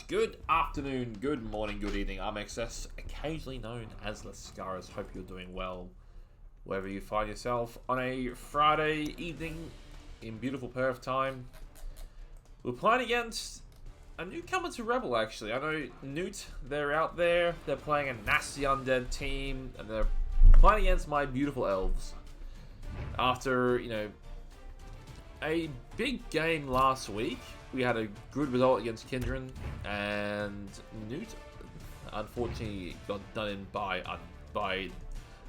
Good afternoon, good morning, good evening. I'm XS, occasionally known as Lyskaris. Hope you're doing well wherever you find yourself on a Friday evening in beautiful Perth time. We're playing against a newcomer to Rebel, actually. I know Newt, they're out there. They're playing a nasty Undead team, and they're playing against my beautiful elves. After, a big game last week, we had a good result against Kindred, and Newt unfortunately got done in by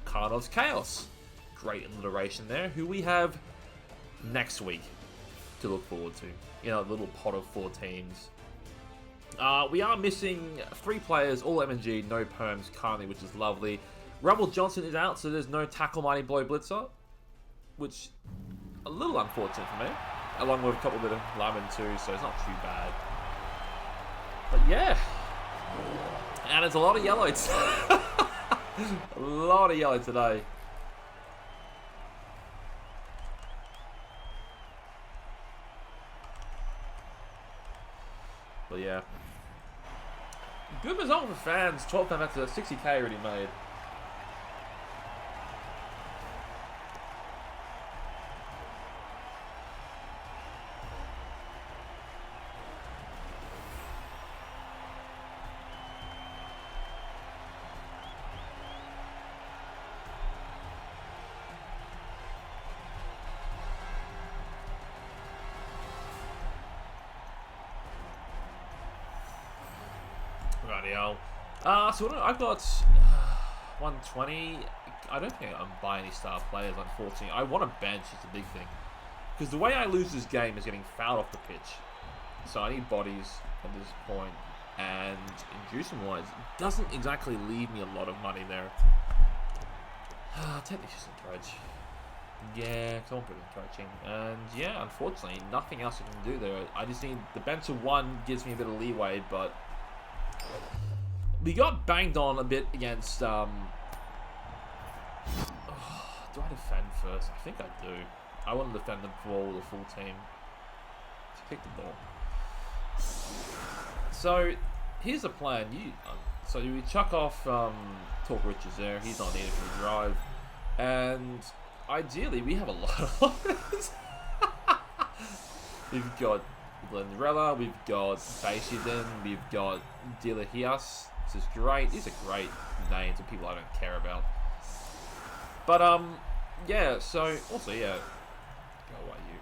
Karnov's Chaos. Great alliteration there, who we have next week to look forward to. A little pot of 4 teams. We are missing 3 players, all MNG, no perms currently, which is lovely. Rebel Johnson is out, so there's no Tackle Mighty Blow Blitzer, which a little unfortunate for me, along with a couple bit of linemen too, so it's not too bad. But yeah, and it's a lot of yellow. A lot of yellow today. But yeah, good result for fans. 12 times after 60k already made. Rightio. So I've got 120. I don't think I'm buying any star players, unfortunately. I want a bench, is the big thing. Because the way I lose this game is getting fouled off the pitch. So I need bodies at this point. And inducement wise, it doesn't exactly leave me a lot of money there. Technically just encourage. Yeah, come on, put encouraging. And yeah, unfortunately, nothing else I can do there. I just need the bench of 1 gives me a bit of leeway, but we got banged on a bit against, do I defend first? I think I do. I want to defend the ball with the full team. To kick the ball. So, here's the plan. So we chuck off Talk Richards there. He's not needed for the drive. And ideally, we have a lot of offense. We've got Glenrella, we've got Baishiden, we've got Dilahias. This is great. These are great names of people I don't care about. But yeah. So also yeah. Go away, you.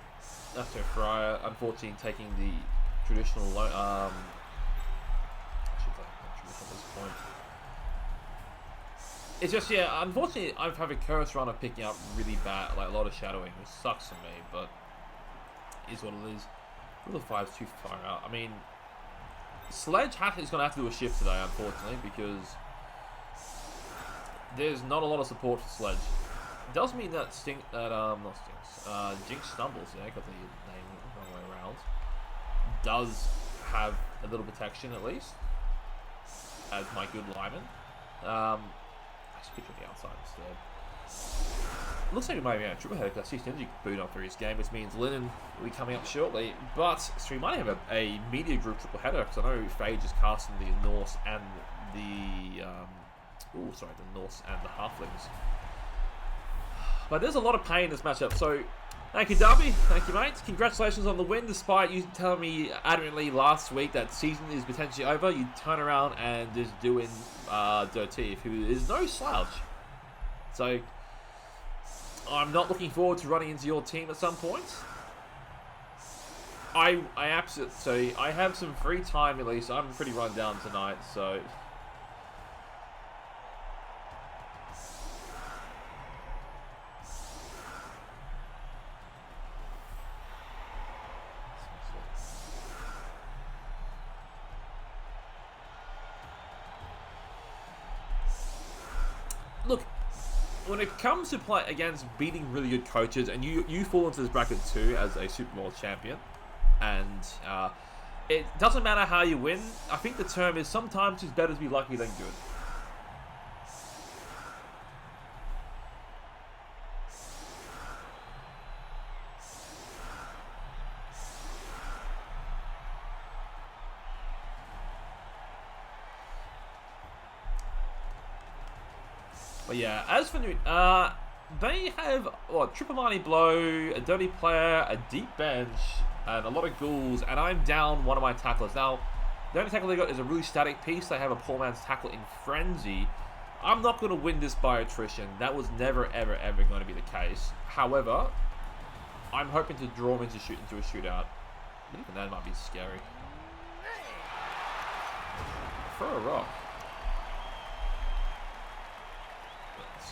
S04R02, unfortunately taking the traditional I should take traditional at this point. It's just unfortunately I've had a curse run of picking up really bad, like a lot of shadowing, which sucks for me, but is what it is. Rule of 5 is too far out. I mean, Sledge is going to have to do a shift today, unfortunately, because there's not a lot of support for Sledge. It does mean that Jinx Stumbles, got the name the wrong way around, does have a little protection at least, as my good lineman. I should picture the outside instead. Looks like we might be a triple header because I see Stingy boot up for his game, which means Linen will be coming up shortly. But so we might have a media group triple header because I know Phage is casting the Norse and the Norse and the Halflings. But there's a lot of pain in this matchup. So thank you, Darby. Thank you, mate. Congratulations on the win. Despite you telling me adamantly last week that season is potentially over, you turn around and just doing Dirtiv, who is no slouch. So I'm not looking forward to running into your team at some point. I absolutely. So I have some free time at least. I'm pretty run down tonight, so. Look. When it comes to play against beating really good coaches, and you fall into this bracket too as a Super Bowl champion, and it doesn't matter how you win. I think the term is sometimes it's better to be lucky than good. But yeah, as for Newt, they have triple mighty blow, a dirty player, a deep bench, and a lot of ghouls, and I'm down one of my tacklers. Now, the only tackle they got is a really static piece. They have a poor man's tackle in Frenzy. I'm not going to win this by attrition. That was never, ever, ever going to be the case. However, I'm hoping to draw him into a shootout. But even that might be scary. Throw a rock.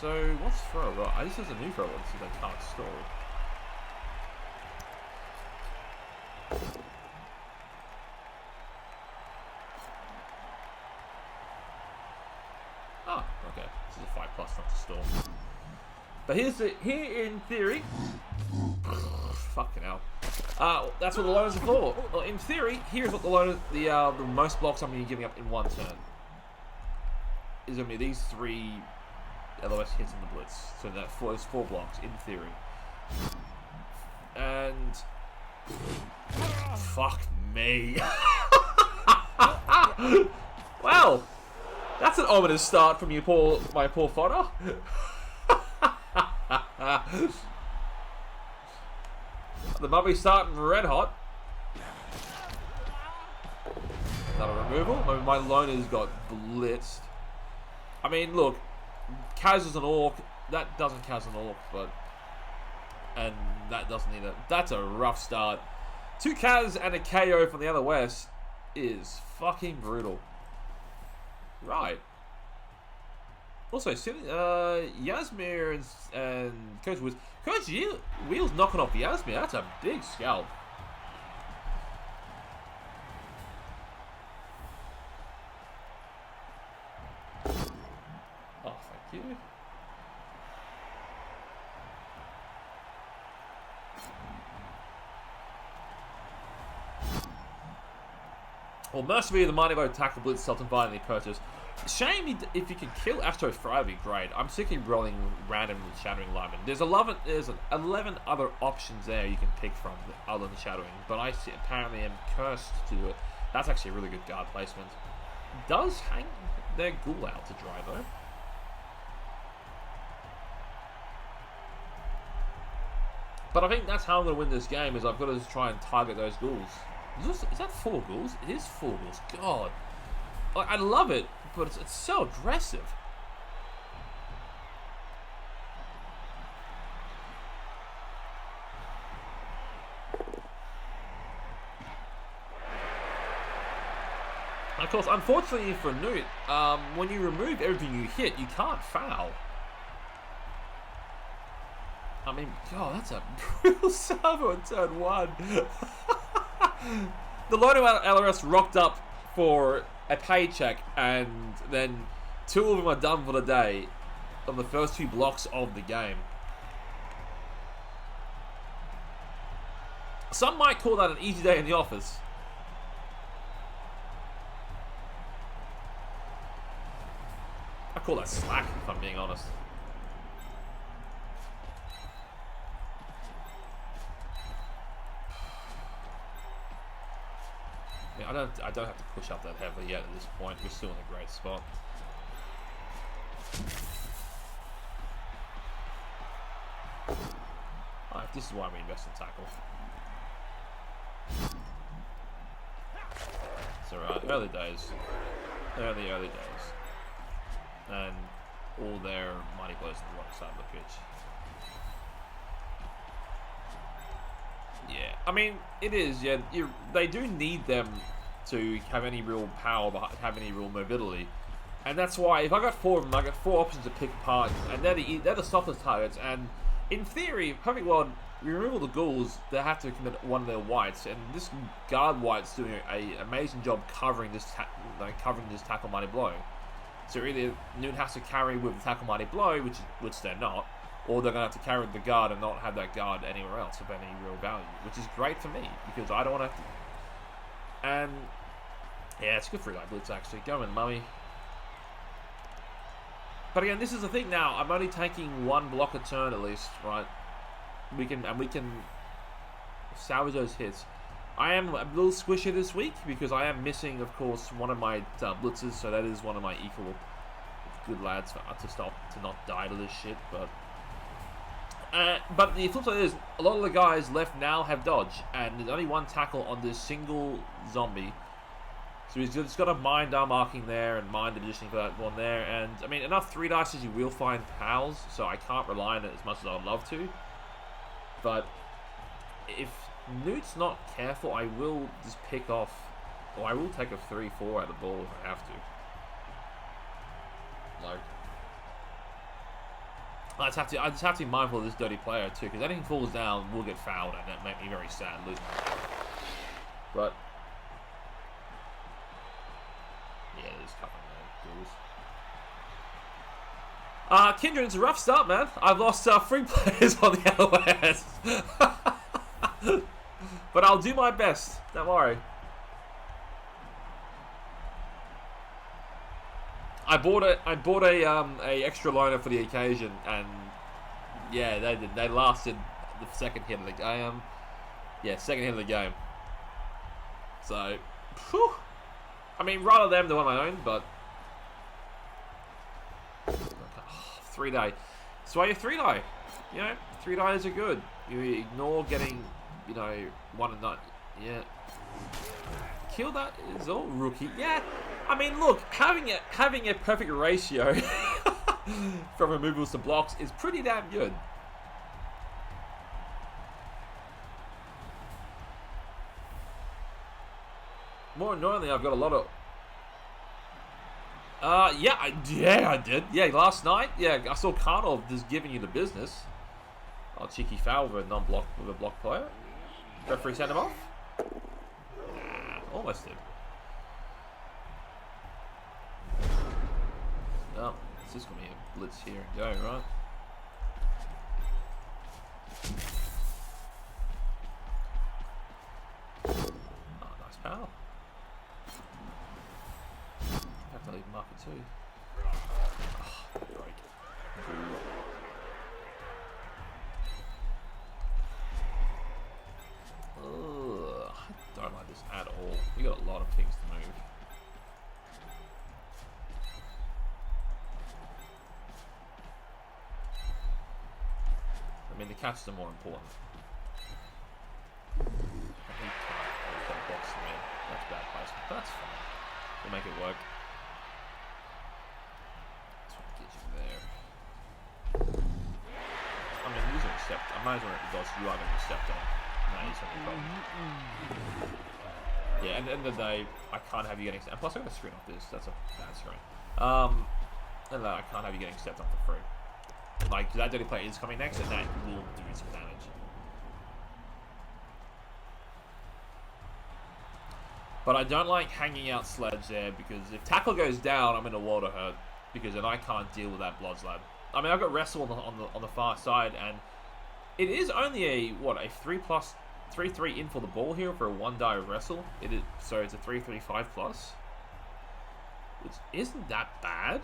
So, what's throw a rock? This is a new throw a rock. This is a card story. Oh, okay. This is a 5+, not a storm. But here in theory, fucking hell. That's what the loaders are for. Well, in theory, here's what the most blocks I'm going to be giving up in one turn. Is going to be these 3 LOS hits in the blitz. So there's 4 blocks in theory. And fuck me. Well, that's an ominous start from my poor fodder. The mummy's starting red hot. Another removal. My loner's got blitzed. I mean, look, Kaz is an orc. That doesn't Kaz an orc, but and that doesn't either. That's a rough start. 2 Kaz and a KO from the other West is fucking brutal. Right. Also, Yasmir and Coach Wheels. Coach Wheels knocking off Yasmir. That's a big scalp. Oh, thank you. Well, Mercenary, the Mighty Blow, Tackle, Blitz, Self-Invitingly purchase. Shame if you can kill S04R02, that'd be great. I'm sick of rolling random Shattering Lineman. There's 11 other options there you can pick from other than Shattering, but I apparently am cursed to do it. That's actually a really good guard placement. Does hang their ghoul out to dry though. But I think that's how I'm going to win this game, is I've got to try and target those ghouls. Is that 4 ghouls? It is 4 ghouls. God. I love it, but it's so aggressive. Of course, unfortunately for Newt, when you remove everything you hit, you can't foul. I mean, God, that's a brutal servo on turn 1. The loader LRS rocked up for a paycheck, and then 2 of them are done for the day on the first 2 blocks of the game. Some might call that an easy day in the office. I call that slack, if I'm being honest. I don't have to push up that heavily yet at this point. We're still in a great spot. Alright, this is why we invest in tackle. It's alright. Early days. Early days. And all their mighty blows to the right side of the pitch. Yeah, I mean, it is, yeah. They do need them to have any real power, have any real mobility. And that's why, if I got 4 of them, I got 4 options to pick apart. And they're the softest targets. And in theory, perfect world, you remove all the ghouls, they have to commit one of their whites. And this guard white's doing an amazing job covering this tackle mighty blow. So either Newt has to carry with the tackle mighty blow, which they're not, or they're going to have to carry the guard and not have that guard anywhere else of any real value, which is great for me, because I don't want to have to... And, yeah, it's good for that blitz, actually. Go in, mummy. But again, this is the thing now. I'm only taking 1 block a turn at least, right? We can salvage those hits. I am a little squishy this week, because I am missing, of course, one of my blitzes, so that is one of my equal good lads to not die to this shit. But the flip side is, a lot of the guys left now have dodge, and there's only one tackle on this single zombie. So he's just got a mind marking there and mind the positioning for that one there. And, I mean, enough 3 dices you will find pals, so I can't rely on it as much as I'd love to. But if Newt's not careful, I will just pick off, or I will take a 3-4 out of the ball if I have to. Like, I just have to be mindful of this dirty player too, because anything falls down will get fouled, and that make me very sad losing. But yeah, there's a couple of duels. Kindred, it's a rough start, man. I've lost 3 players on the LOS. But I'll do my best. Don't worry. I bought a extra liner for the occasion, and yeah, they did. They lasted the second hit of the game. Yeah, second hit of the game. So, whew. I mean, rather them than one of my own, but 3-day. So you 3-day. You know, 3 days are good. You ignore getting, 1 and 9. Yeah. Kill that is all rookie. Yeah. I mean, look, having a perfect ratio from removals to blocks is pretty damn good. More annoyingly, I've got a lot of. Yeah, I did. Yeah, last night. Yeah, I saw Karnov just giving you the business. Oh, cheeky foul with a block player. Referee sent him off. Nah, almost did. No, it's just gonna be a blitz here and go, right? Oh, nice power. I have to leave market too. Oh, break. Ugh, I don't like this at all. We got a lot of things to move. I mean, the catches are more important. Box them in. That's bad placement. That's fine. We'll make it work. That's what gets you there. I mean, he's going to step. I might as well because you are going to be stepped on. No, he's going to be problem. Yeah, and at the end of the day, I can't have you getting. And plus, I'm going to screen off this. That's a bad screen. And I can't have you getting stepped on for free. Like, that dirty player is coming next, and that will do some damage. But I don't like hanging out Sledge there, because if tackle goes down, I'm in a world of hurt, because then I can't deal with that Blood Slab. I mean, I've got Wrestle on the far side, and it is only a 3/3 in for the ball here for a 1-die Wrestle. It is, so it's a 3/3/5+, which isn't that bad.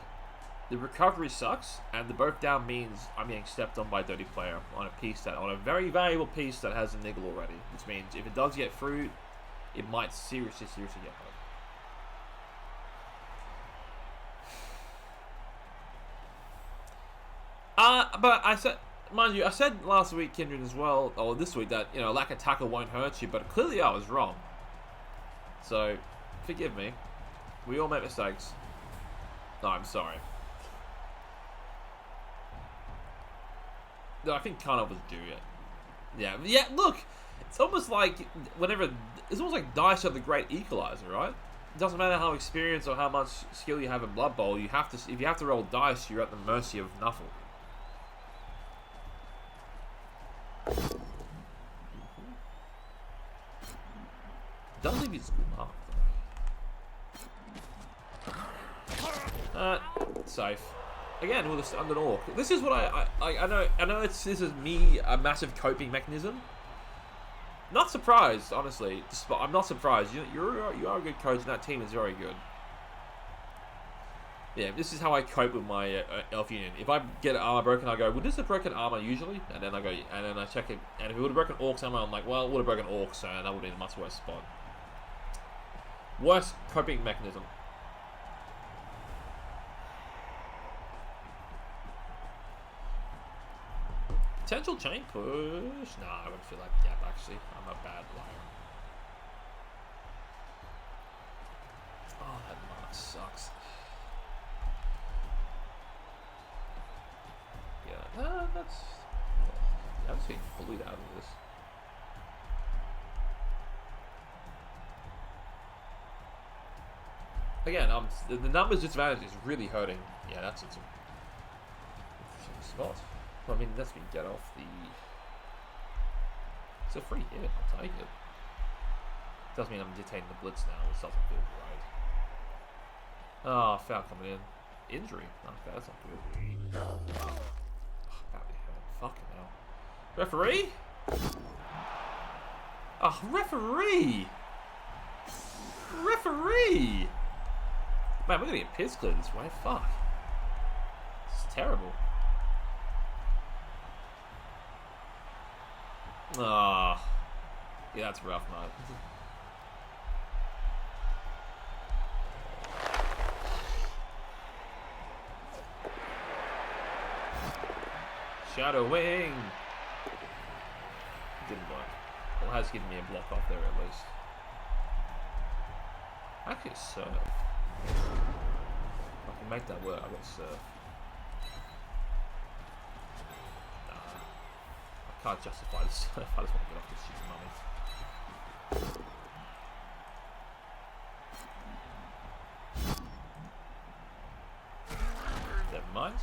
The recovery sucks, and the both down means I'm getting stepped on by a dirty player on a very valuable piece that has a niggle already, which means if it does get through, it might seriously get hurt. But I said, mind you, I said last week, Kindred, as well, or this week, that lack of tackle won't hurt you, but clearly I was wrong. So, forgive me. We all make mistakes. No, I'm sorry. No, I think Karnov was due yet. Yeah, look, it's almost like it's almost like dice are the great equalizer, right? It doesn't matter how experienced or how much skill you have in Blood Bowl, if you have to roll dice, you're at the mercy of Nuffle. Does leave his mark. Safe. Again, with this under Orc. This is what I know. This is me a massive coping mechanism. Not surprised, honestly. I'm not surprised. You are a good coach, and that team is very good. Yeah, this is how I cope with my elf union. If I get armor broken, I go, "Well, this is broken armor usually," and then I check it. And if it would have broken Orcs armor, I'm like, "Well, it would have broken Orcs, so that would have been a much worse spot." Worst coping mechanism. Potential chain push. Nah, I would feel like Gap actually. I'm a bad liar. Oh, that mark sucks. Yeah, that's. I'm just getting bullied out of this. Again, the numbers disadvantage is really hurting. Yeah, that's it's a spot. Well, I mean, lets me get off the. It's a free hit. I'll take it. Does mean I'm detaining the blitz now, which doesn't feel right. Oh, foul coming in. Injury. Okay, that's not good. Oh, fucking hell. Referee? Oh, referee! Referee! Man, we're gonna get piss cleared this way. Fuck. This is terrible. Ah. Oh. Yeah, that's rough, mate. Shadow Wing! Didn't work. Well, it has given me a block off there at least. Actually, a surf. I can make that work. I've got surf. Nah. I can't justify the surf. I just want to get off this shit mummy. Never mind.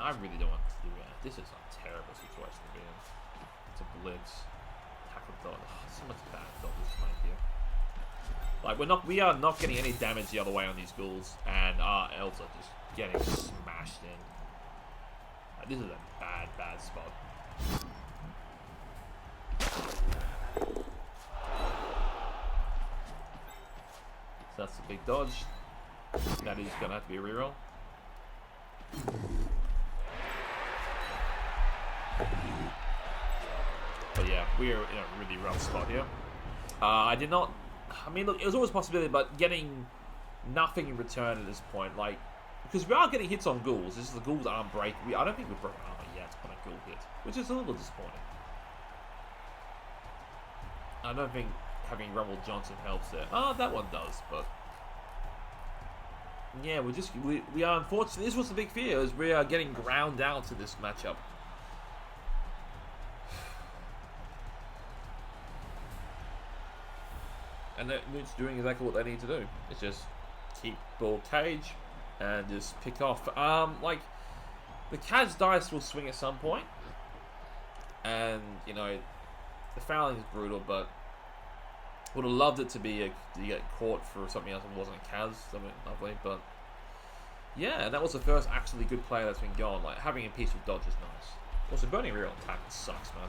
I really don't want to do that. This is a terrible situation to be in. It's a blitz. Tackle dodge. Oh, so much bad dodges made here. Like we are not getting any damage the other way on these ghouls, and our elves are just getting smashed in. Like, this is a bad spot. So that's the big dodge. That is gonna have to be a reroll. But yeah, we are in a really rough spot here. I mean, look, it was always a possibility, but getting nothing in return at this point, like, because we are getting hits on ghouls. This is the ghouls aren't breaking. I don't think we've broken armor yet on a ghoul hit, which is a little disappointing. I don't think having Rumble Johnson helps there. Oh, that one does, but yeah, we are unfortunately. This was the big fear, is we are getting ground out to this matchup. And Newt's doing exactly what they need to do. It's just keep ball cage and just pick off. Like, the Kaz dice will swing at some point. And, you know, the fouling is brutal, but would have loved it to be to get caught for something else that wasn't a Kaz. Something lovely, but yeah, that was the first actually good player that's been gone. Like, having a piece of dodge is nice. Also, burning real attack sucks, man.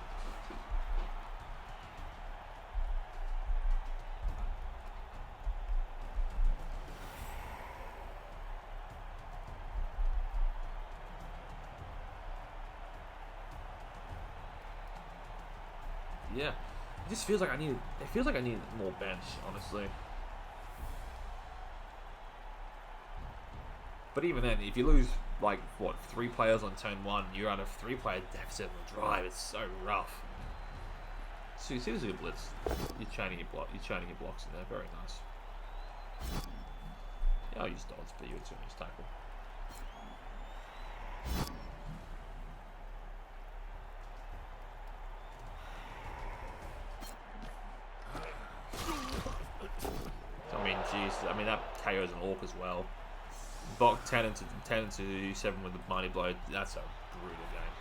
Yeah, it just feels like I need. It feels like I need more bench, honestly. But even then, if you lose like what 3 players on turn 1, you're at a 3-player deficit on the drive. It's so rough. So you see, this is a blitz. You're chaining your blocks in there. Very nice. Yeah, I'll use dodge, but you would soon use tackle. I mean, that KO's an orc as well. Bok 10 into 7 with the mighty blow. That's a brutal game.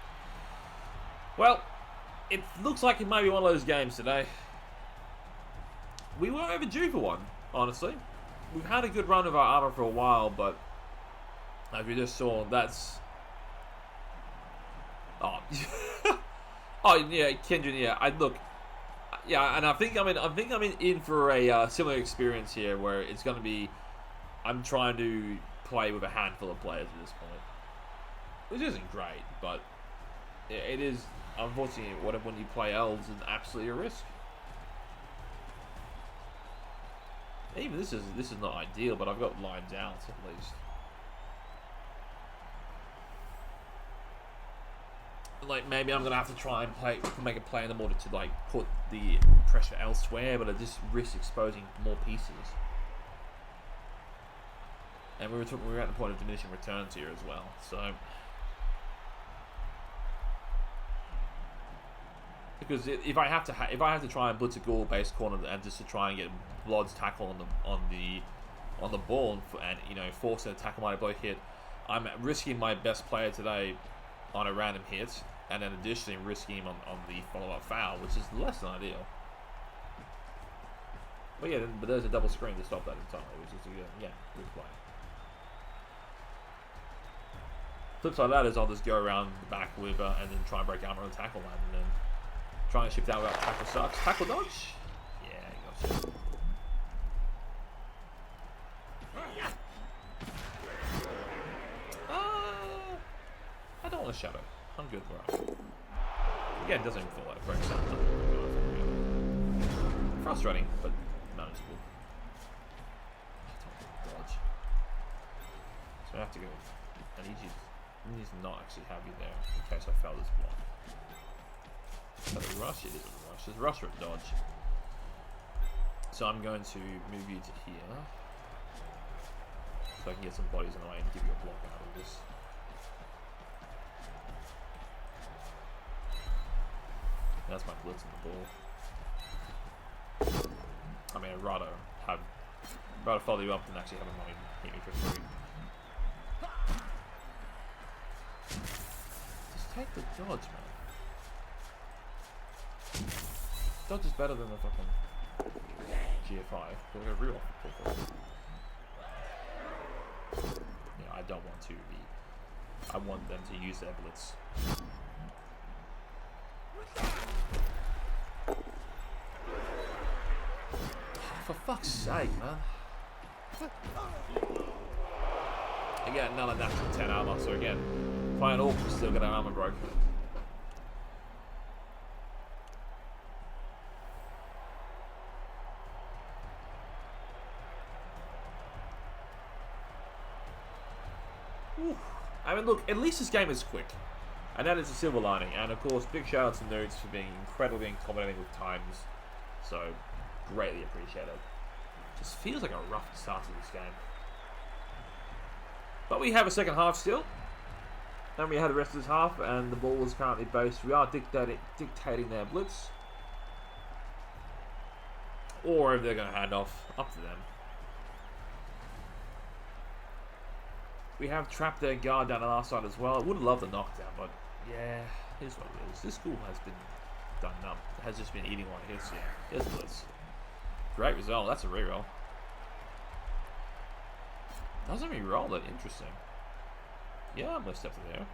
Well, it looks like it might be one of those games today. We were overdue for one, honestly. We've had a good run of our armor for a while, but as we just saw, that's. Oh, oh yeah, Kendrick. Yeah, look. Yeah, and I think I'm in for a similar experience here, where it's going to be, I'm trying to play with a handful of players at this point, which isn't great, but it is unfortunately, when you play elves, is absolutely a risk. Even this is not ideal, but I've got lines out at least. Like, maybe I'm gonna have to try and make a play in order to like put the pressure elsewhere, but I just risk exposing more pieces. And we're at the point of diminishing returns here as well, so. Because if I have to try and blitz a Ghoul base corner and just to try and get Blood's tackle on the ball and you know force an attack mighty blow hit, I'm risking my best player today on a random hit, and then additionally risking him on the follow-up foul, which is less than ideal. But yeah, but there's a double screen to stop that entirely, which is yeah, good play. Flip side of that is I'll just go around the back with and then try and break armor on the tackle line, and then trying to shift out without tackle sucks. Tackle dodge? Yeah, gotcha. I don't want to shadow. I'm good where I am. Again, it doesn't even feel like a break sound. Frustrating, but manageable. I don't want to dodge. So I have to go. I need to not actually have you there in case I fail this block. Is that a rush? It is a rush. There's a rush or a dodge. So I'm going to move you to here. So I can get some bodies in the way and give you a block out of this. That's my blitz in the ball. I mean, I'd rather follow you up than actually have him hit me for free. Just take the dodge, man. Dodge is better than the fucking GFI. We're gonna reroll for yeah, I don't want to be. I want them to use their blitz. For fuck's sake, man. Again, another natural 10 armor, so again, playing Orc, we still get an armor broke. I mean, look, at least this game is quick. And that is a silver lining. And of course, big shout out to Newt for being incredibly accommodating with times. So, greatly appreciated. Just feels like a rough start to this game. But we have a second half still. And we had the rest of this half, and the ball is currently based. We are dictating their blitz. Or if they're going to hand off, up to them. We have trapped their guard down the last side as well. I would have loved a knockdown, but yeah, here's what it is. This school has been done up. It has just been eating a lot of hits. Yeah, here's blitz. Great result. That's a reroll. Doesn't reroll that. Interesting. Yeah, I'm going to step to there.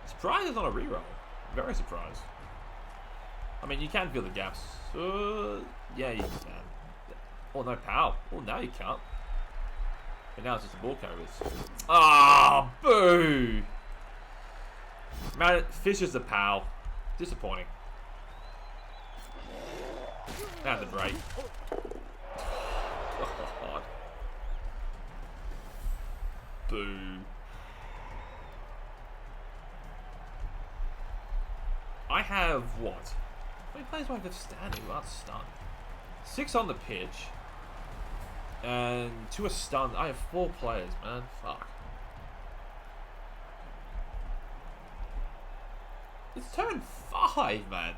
Surprised it's not a reroll. Very surprised. I mean, you can feel the gaps. Yeah, you can. Oh, no power. Oh, now you can't. But now it's just a ball carriers. Ah, boo! Man, Fish is the pal. Disappointing. And the break. God. Boo. I have what? How many players do I have standing without stun? 6 on the pitch. And 2 are stunned. I have 4 players, man. Fuck. It's turn 5, man.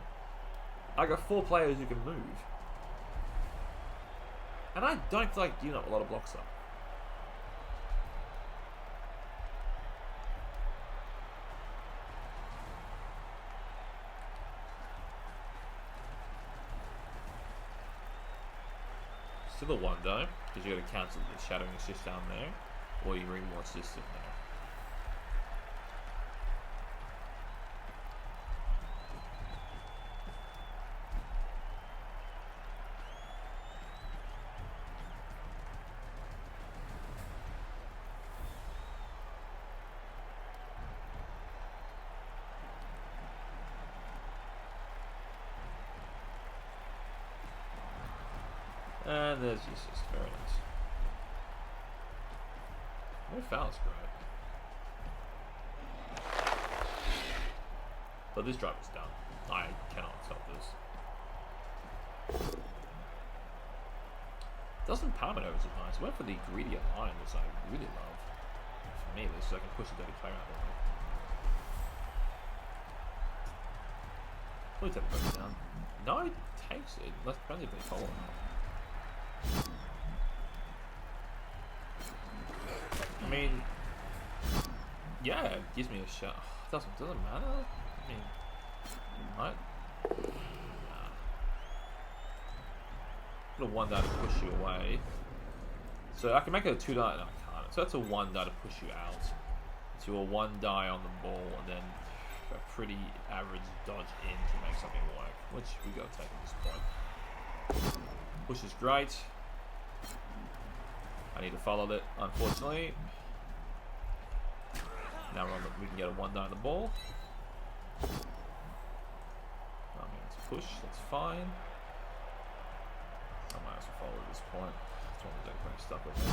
I got 4 players who can move. And I don't feel like giving up a lot of blocks up. Still a 1 though, because you got to cancel the shadowing assist down there, or you bring more assist in there. And there's your assist. Very nice. No fouls, great. But this drive is done. I cannot stop this. Doesn't power maneuvers is nice. Went for the greedy line, which I really love. For me, this so I can push the dirty player out of the way. Please take the first down. No, he takes it. Let's depends if they follow or not. I mean, yeah, it gives me a shot. Doesn't matter. I mean, right? Nah. Got a 1 die to push you away. So I can make it a 2 die. No, I can't. So that's a 1 die to push you out. To a 1 die on the ball, and then a pretty average dodge in to make something work, which we got to take at this point. Push is great. I need to follow that, unfortunately. Now we're on the, we can get a 1 die on the ball. I mean, it's push, that's fine. I might as well follow at this point. That's one that's pretty stuck with me.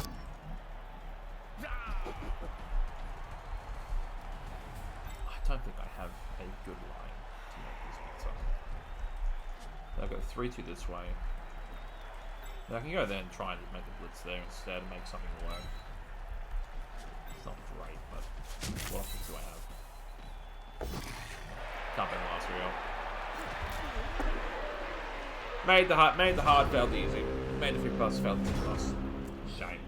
I don't think I have a good line to make this better. I'll go 3-2 this way. Now I can go there and try and just make the blitz there instead and make something work. It's not great, but what options do I have? Can't be the last reel. Made the hard, failed the easy. Made the 3 plus, failed the 2 plus. Shame.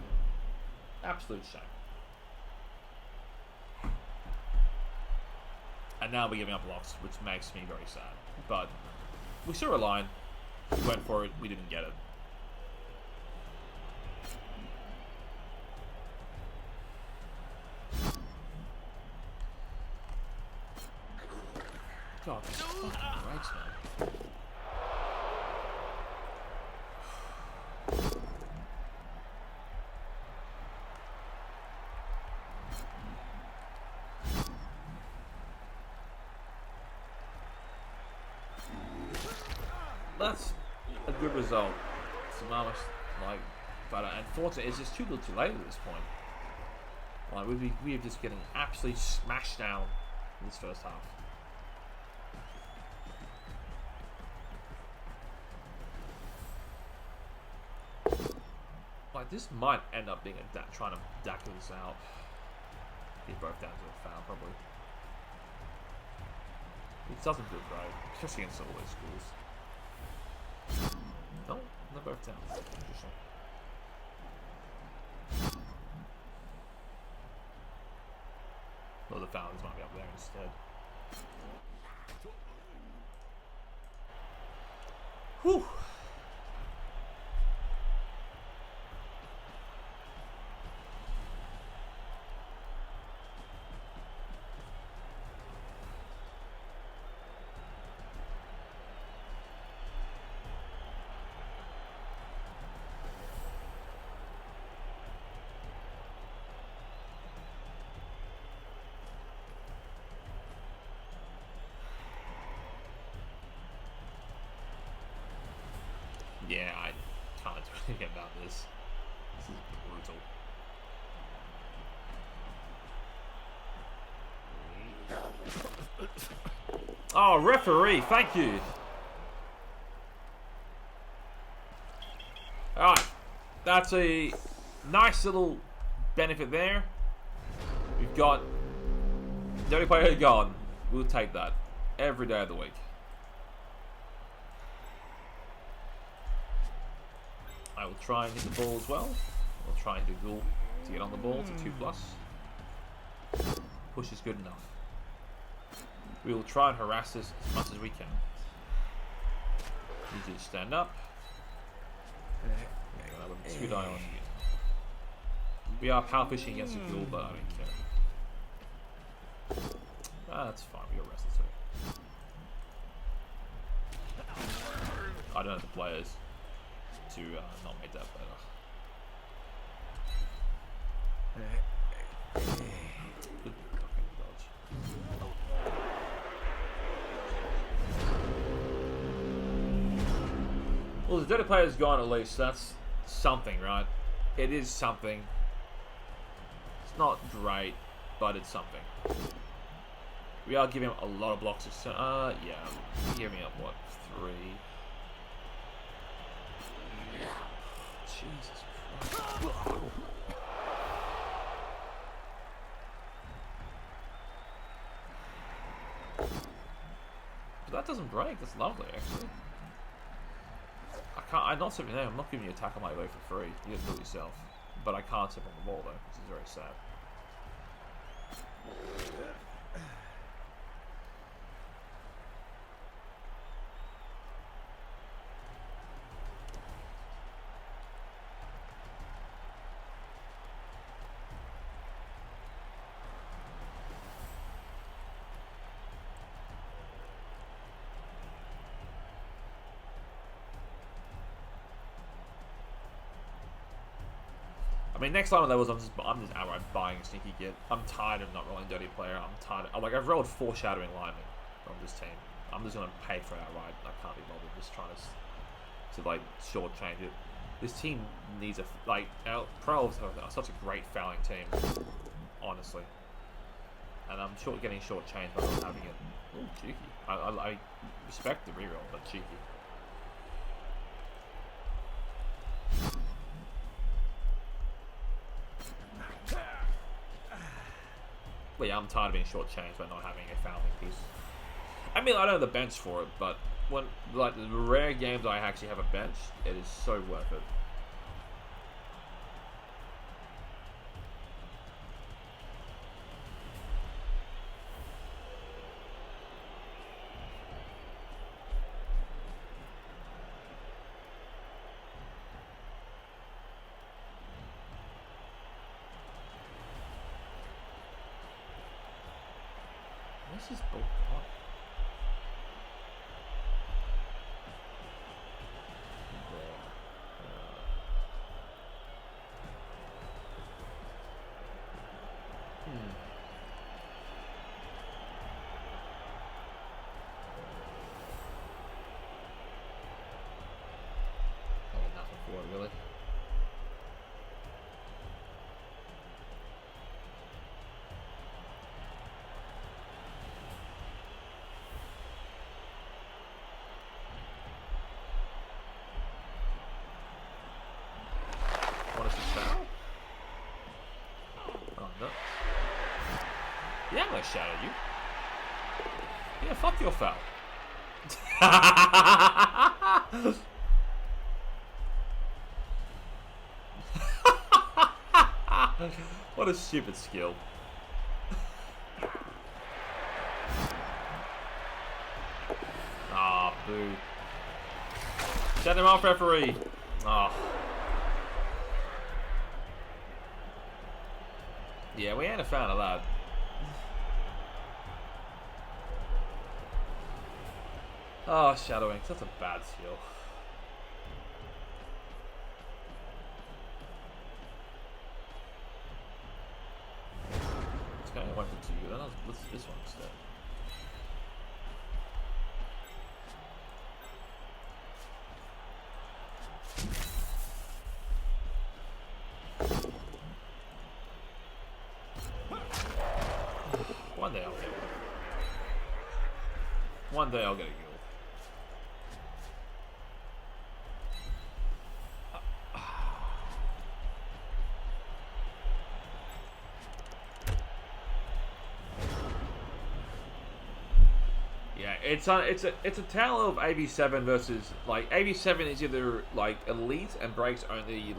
Absolute shame. And now we're giving up blocks, which makes me very sad. But we saw a line. We went for it. We didn't get it. God, this fucking breaks, man. That's a good result. It's almost like, but unfortunately, it's just too little, too late at this point. Like we are just getting absolutely smashed down in this first half. Like this might end up being a trying to dacker this out. Get both down to a foul probably. It doesn't feel great, especially against all those schools. No, they're both down. Interesting. Well, the fouls might be up there instead. Whew. Yeah, I can't do anything about this. This is brutal. Oh, referee, thank you. Alright, that's a nice little benefit there. We've got dirty player gone. We'll take that every day of the week. I will try and hit the ball as well. I'll try and do goal to get on the ball to 2 plus. Push is good enough. We will try and harass this as much as we can. Need to stand up. Another 2 die on you. We are power fishing against the goal, but I don't care. That's fine, we got rested too. I don't have the players to not make that better. Good fucking dodge. Well, the dirty player's gone at least. That's something, right? It is something. It's not great, but it's something. We are giving him a lot of blocks. Yeah. Giving up, what, 3? Jesus Christ. But that doesn't break. That's lovely, actually. I'm not giving you attack on my way for free. You have to do it yourself. But I can't sip on the ball, though, which is very sad. I mean, next time on levels, I'm just outright buying Sneaky Git. I'm tired of not rolling Dirty Player. I'm tired. I've rolled foreshadowing linemen from this team. I'm just gonna pay for it outright. I can't be bothered just trying to like shortchange it. This team needs our pros are such a great fouling team, honestly. And I'm getting shortchanged by not having it. Ooh, cheeky. I respect the reroll, but cheeky. But yeah, I'm tired of being shortchanged by not having a fouling piece. I mean, I don't have the bench for it, but when the rare games I actually have a bench, it is so worth it. What's this boat on? I got nothing for it, really. Yeah, I'm gonna shout at you. Yeah, fuck your foul. What a stupid skill. Ah, boo. Shut him off, referee. Ah. Yeah, we ain't a fan of that. Oh, shadowing. That's a bad skill. This guy went for 2. Then let's do this one instead. One day I'll get one. One day I'll get a guild. It's a tale of AV7 versus AV7 is either elite and breaks only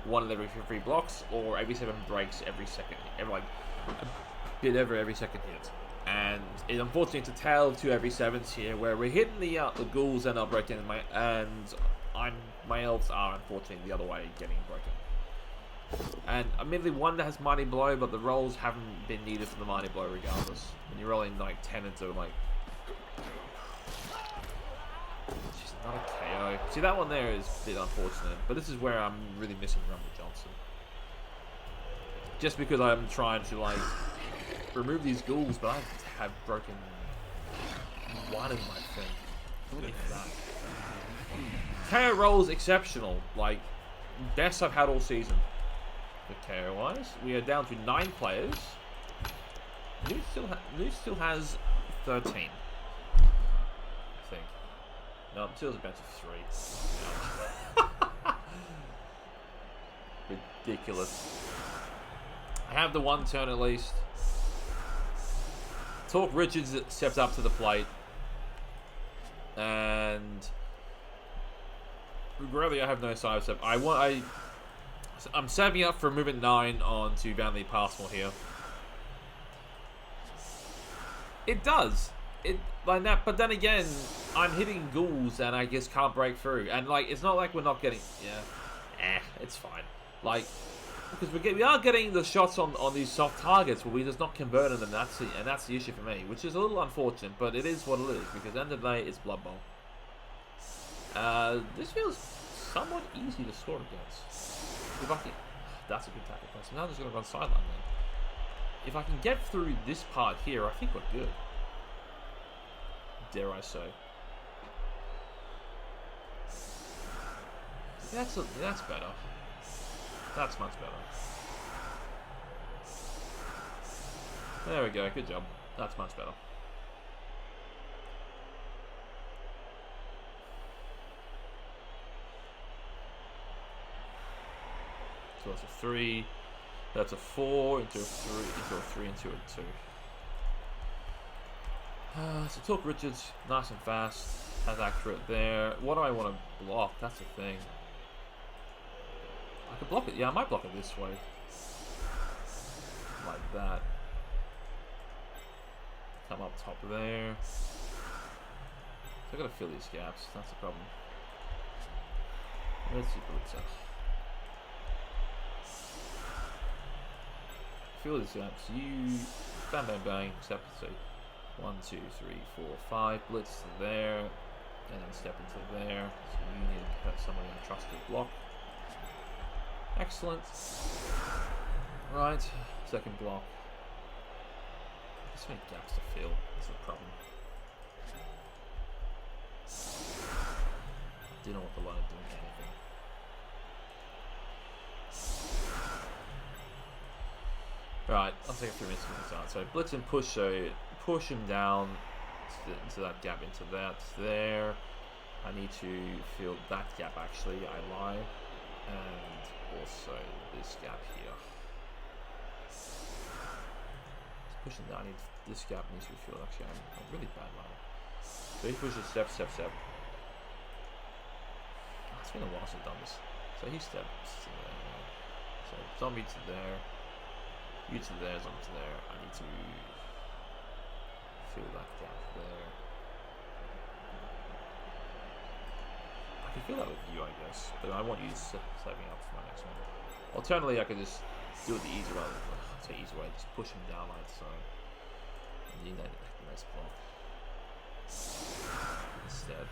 one of every 3 blocks, or AV7 breaks every second, a bit every second hit. And unfortunately, it's a tale of 2 AV7s here, where we're hitting the ghouls and are breaking, and my elves are unfortunately the other way, getting broken. And admittedly, one that has Mighty Blow, but the rolls haven't been needed for the Mighty Blow regardless. When you're rolling 10 into she's not a KO. See, that one there is a bit unfortunate, but this is where I'm really missing Rumble Johnson. Just because I'm trying to remove these ghouls, but I have broken one of my thing. If that. KO rolls exceptional. Like, best I've had all season. For KO wise, we are down to 9 players. Newt still has 13. I think. No, Til's a bench of 3. Ridiculous. I have the 1 turn at least. Talk Richards steps up to the plate. And really, I have no side step. I'm saving up for movement 9 onto Vanity Passmore here. It does. It like that, but then again, I'm hitting ghouls and I just can't break through. And like, it's not like we're not getting. Yeah, it's fine. Like, because we are getting the shots on these soft targets, but we're just not converting them. And that's the issue for me, which is a little unfortunate, but it is what it is. Because at the end of the day, it's Blood Bowl. This feels somewhat easy to score against. If I can, that's a good tackle place. Now I'm just going to run sideline then. If I can get through this part here, I think we're good. Dare I say. That's better. That's much better. There we go. Good job. That's much better. So that's a 3. That's a 4 into a 3 into a 3 into a 2. So Talk Richards, nice and fast, has accurate there. What do I want to block? That's the thing. I could block it. Yeah, I might block it this way, like that. Come up top there. So I gotta fill these gaps. That's the problem. Let's see Blitzer. Fill these gaps. You bang bang bang. Step to 1, 2, 3, 4, 5. Blitz to there, and then step into there. So you need to put somebody on trusted block. Excellent. Right, second block. There's so many gaps to fill. That's the problem. I do not want the line doing anything. Right, I'll take a few minutes to get this out. So blitz and push, so push him down into that gap, into that there. I need to fill that gap actually, I lie. And also this gap here. Pushing down, this gap needs to be filled. Actually, I'm really bad now. So he pushes step, step, step. Oh, it's been a while since I've done this. So he steps to there. So zombie to there. You to there, zombie to there. I need to fill that gap there. I can fill that with you, I guess. But I want you to set me up for my next one. Alternatively, I could just do it the easy way. Say easy way, just push him down like so. And you need a nice block. Instead.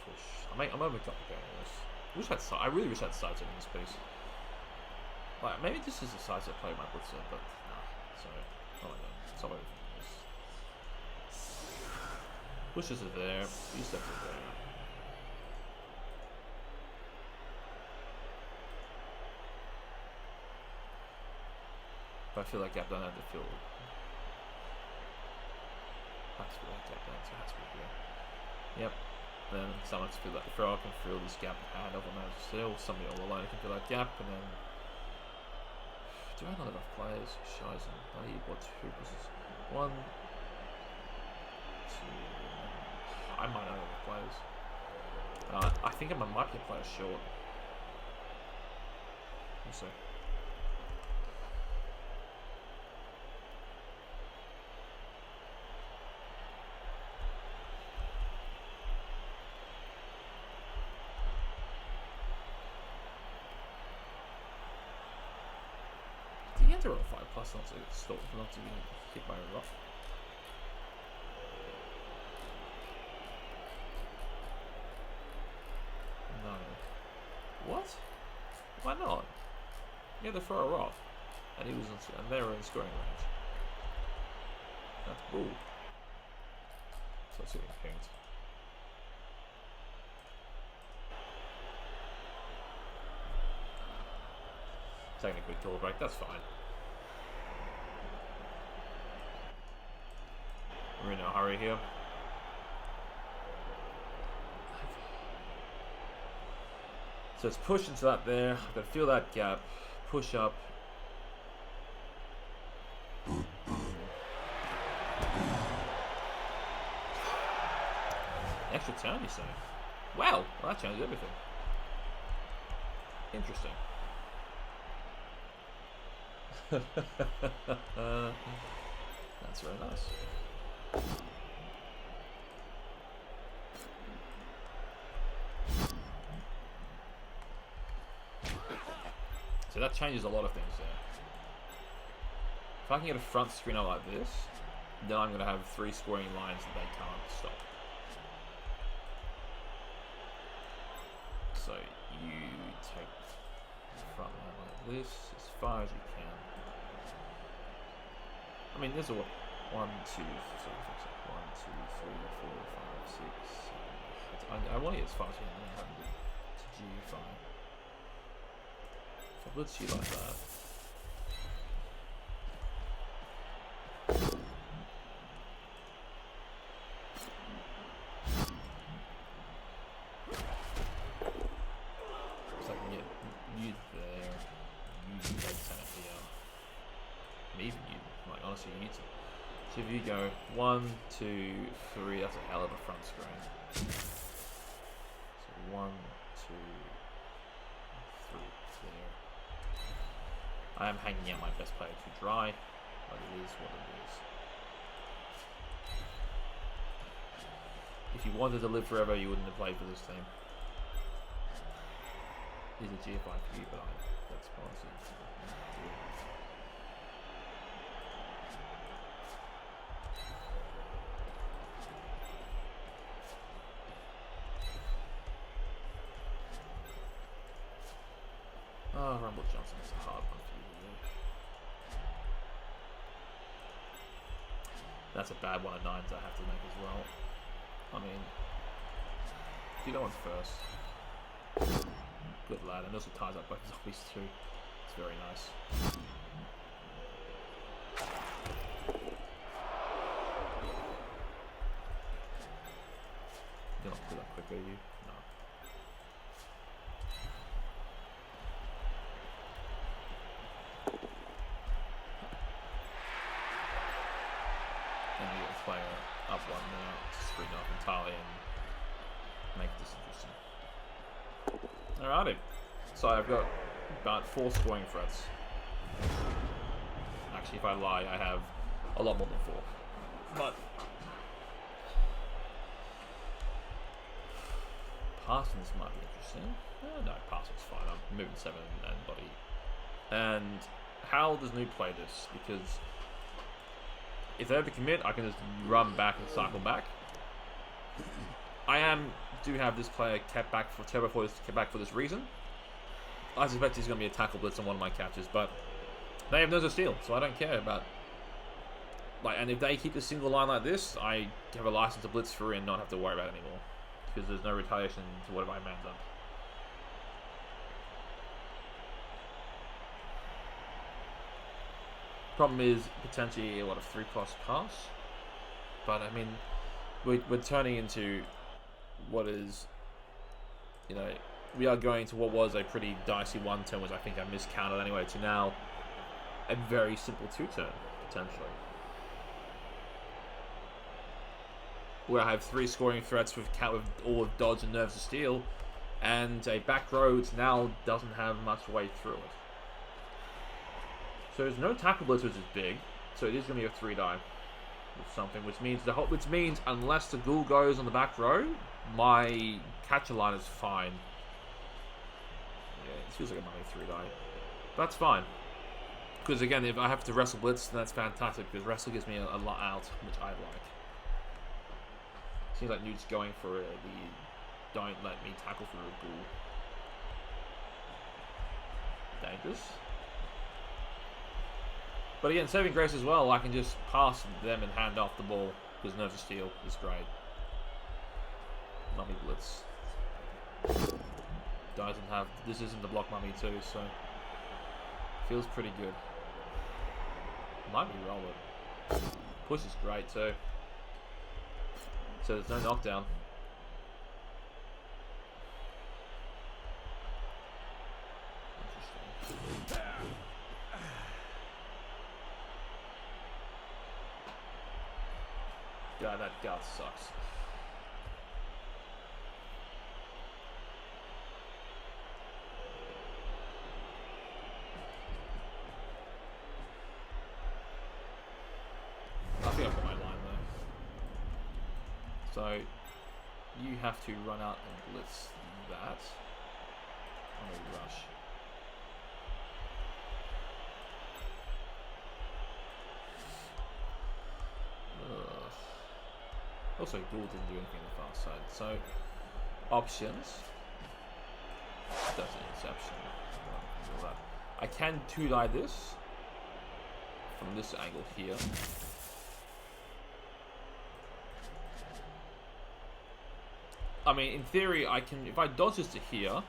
Push. I'm overcomplicating this. I really wish I had sides in this piece. Like, maybe this is the size I play my blitzer, but nah. So, oh my god. So pushes it there. You step it there. If I feel that gap, then I have to fill. Has to fill that gap down, so it has to be here. Yep. Then someone has to fill that. If I can fill this gap and up on that still, somebody all alone can fill that gap, and then. Do I not have enough players? Shizen. I need what, 2 versus 1, 2. I might not have enough players. I think I might be a player short. We'll see. You have to roll 5+ not to stop, not to be hit by a rock. No. What? Why not? You had to throw a rock, and he was and they were in scoring range. That's bull. So it's getting pinged. Taking a quick door break, that's fine. We're in a hurry here. So it's push into that there. I've got to feel that gap. Push up. Extra turn, you say? Wow, well, that changes everything. Interesting. That's very nice. So that changes a lot of things there. If I can get a front screener like this, then I'm going to have 3 scoring lines that they can't stop. So you take the front line like this as far as you can. I mean, there's a 1, 2, 3, 4, 5, 6. I want to get as far as I can to G5. If I blitz you like that. So I can get you there, you take center here. Even you, like honestly, you need to. So if you go 1, 2, 3, that's a hell of a front screen. So 1, 2, 3 there. I am hanging out my best player too dry, but it is what it is. If you wanted to live forever, you wouldn't have played for this team. He's a GFI for you, but that's policy. Oh, Rumble Johnson's a hard one for you to do. That's a bad one at 9s I have to make as well. I mean, do that one first. Good lad, and also ties up both zombies too. It's very nice. You're not put that quick, are you? No. And you get a player up 1 now to screen off entirely and make this interesting. Alrighty. So I've got about 4 scoring threats. Actually, if I lie, I have a lot more than 4. But passing this might be interesting. No, passing's fine. I'm moving 7 and body. And how does Newt play this? Because if they overcommit, I can just run back and cycle back. I do have this player kept back for this reason. I suspect he's going to be a tackle blitz on one of my catches, but they have no steal, so I don't care about. And if they keep a single line like this, I have a license to blitz through and not have to worry about it anymore, because there's no retaliation to whatever I man's up. Problem is potentially a lot of 3+ pass, but I mean, we're turning into what is, we are going to what was a pretty dicey 1 turn, which I think I miscounted anyway, to now a very simple 2 turn potentially, where I have 3 scoring threats with all of dodge and nerves of steel, and a back row which now doesn't have much way through it. So there's no tackle blitz, which is big. So it is going to be a 3-die with something, which means unless the ghoul goes on the back row, my catcher line is fine. Yeah, it feels like it might be a 3-die. That's fine. Because again, if I have to wrestle blitz, then that's fantastic, because wrestle gives me a lot out, which I like. Seems like Newt's going for the don't let me tackle through a ghoul. Dangerous. But again, saving grace as well, I can just pass them and hand off the ball, because Nerves of Steel is great. Mummy Blitz. Doesn't have... This isn't the block Mummy too, so... Feels pretty good. Might be roll it. Push is great too. So there's no knockdown. Interesting. God, that gut sucks. I think I've got my line though. So you have to run out and blitz that on a rush. Also, Ghoul didn't do anything on the far side. So, options. That's an interception. I can 2-die this from this angle here. I mean, in theory, I can, if I dodge this to here,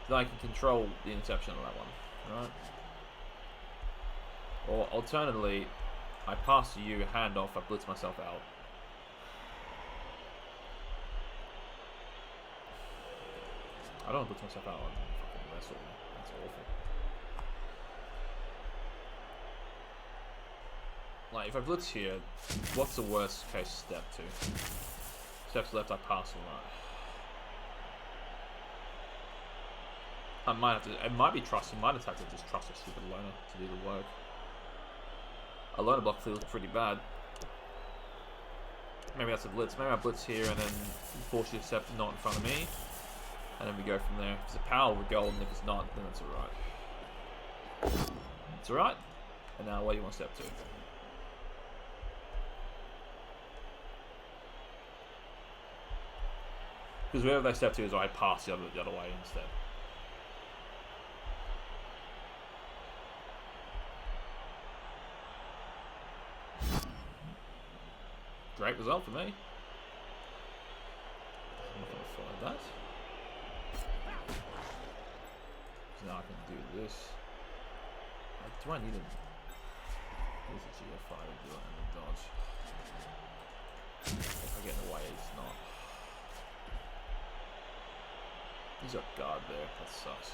then I can control the interception on that one, right? Or alternatively, I pass to you, hand off, I blitz myself out. I don't want to blitz myself out on fucking wrestle. That's awful. Like, if I blitz here, what's the worst case step to? Steps left, I pass or right. I might have to, it might be trust, you might have to just trust a stupid loner to do the work. A loner block feels pretty bad. Maybe that's a blitz. Maybe I blitz here and then force you to step not in front of me. And then we go from there. If it's a power, we're golden. If it's not, then it's alright. It's alright. And now where do you want to step to? Because wherever they step to is I pass the other way instead. Great result for me. I'm not going to follow that. So now I can do this. Do I need a... There's a GFI to do it and a dodge. If I get in the way, it's not. He's got guard there. That sucks.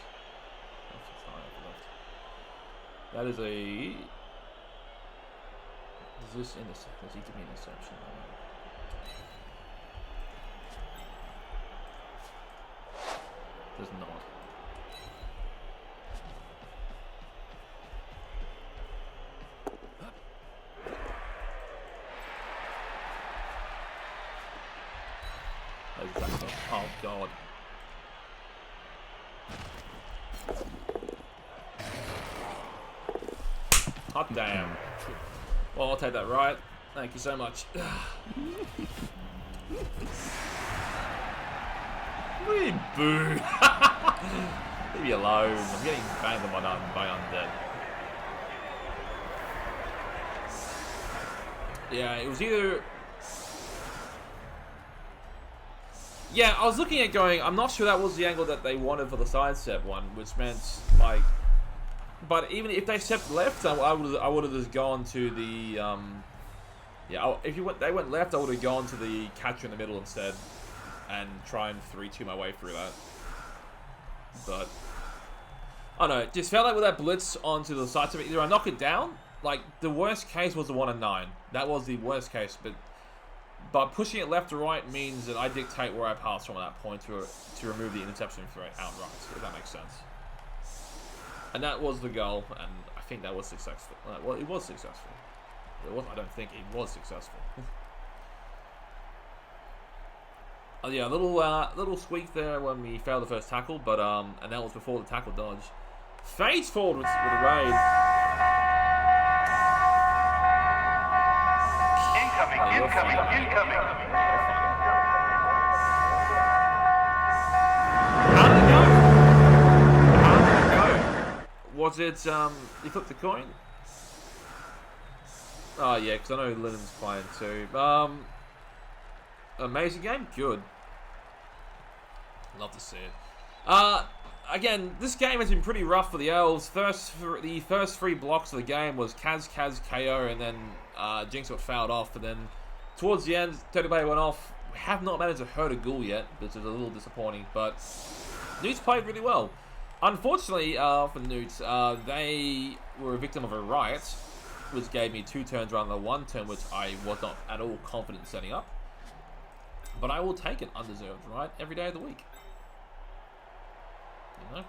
That is a... Does this intercept? Does he give me an interception? Does not. Exactly. Oh god. Hot damn. Well, I'll take that right. Thank you so much. Really boo. Leave me alone. I'm getting banged on by Undead. Yeah, it was either... Yeah, I was looking at going, I'm not sure that was the angle that they wanted for the sidestep one, which meant, like... But even if they stepped left, I would have just gone to the... yeah, if they went left, I would have gone to the catcher in the middle instead. And try and 3-2 my way through that. But... I don't know, just felt like with that blitz onto the sidestep, either I knock it down, like, the worst case was the 1-9. That was the worst case, but pushing it left to right means that I dictate where I pass from at that point to remove the interception threat outright, if that makes sense. And that was the goal, and I think that was successful. Well, it was successful. I don't think it was successful. Oh yeah, little squeak there when we failed the first tackle, but and that was before the tackle dodge. Fades forward with a raid. Incoming. How did it go? Was it, you flipped the coin? Oh yeah, because I know Linen's playing too. Amazing game? Good. Love to see it. Again, this game has been pretty rough for the elves. The first 3 blocks of the game was Kaz, KO, and then Jinx got fouled off. And then towards the end, Teddybear went off. We have not managed to hurt a ghoul yet, which is a little disappointing. But Newt's played really well. Unfortunately for Newt, they were a victim of a riot, which gave me 2 turns rather than 1 turn, which I was not at all confident in setting up. But I will take an undeserved riot every day of the week. You know?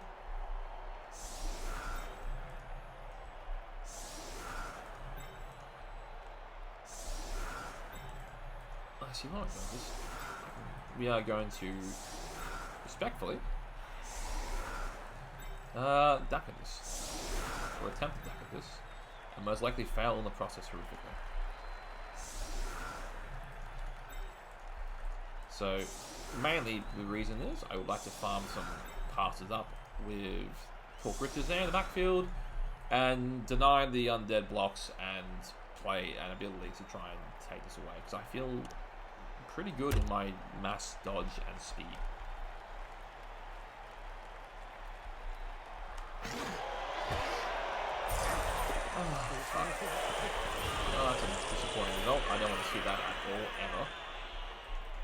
Actually, what we are going to respectfully duck at this, or attempt to duck at this, and most likely fail in the process horrifically. So, mainly the reason is I would like to farm some passes up with Talk Riches there in the backfield and deny the undead blocks and play an ability to try and take this away, because I feel pretty good in my mass dodge and speed. Oh, that's a disappointing result. I don't want to see that at all, ever.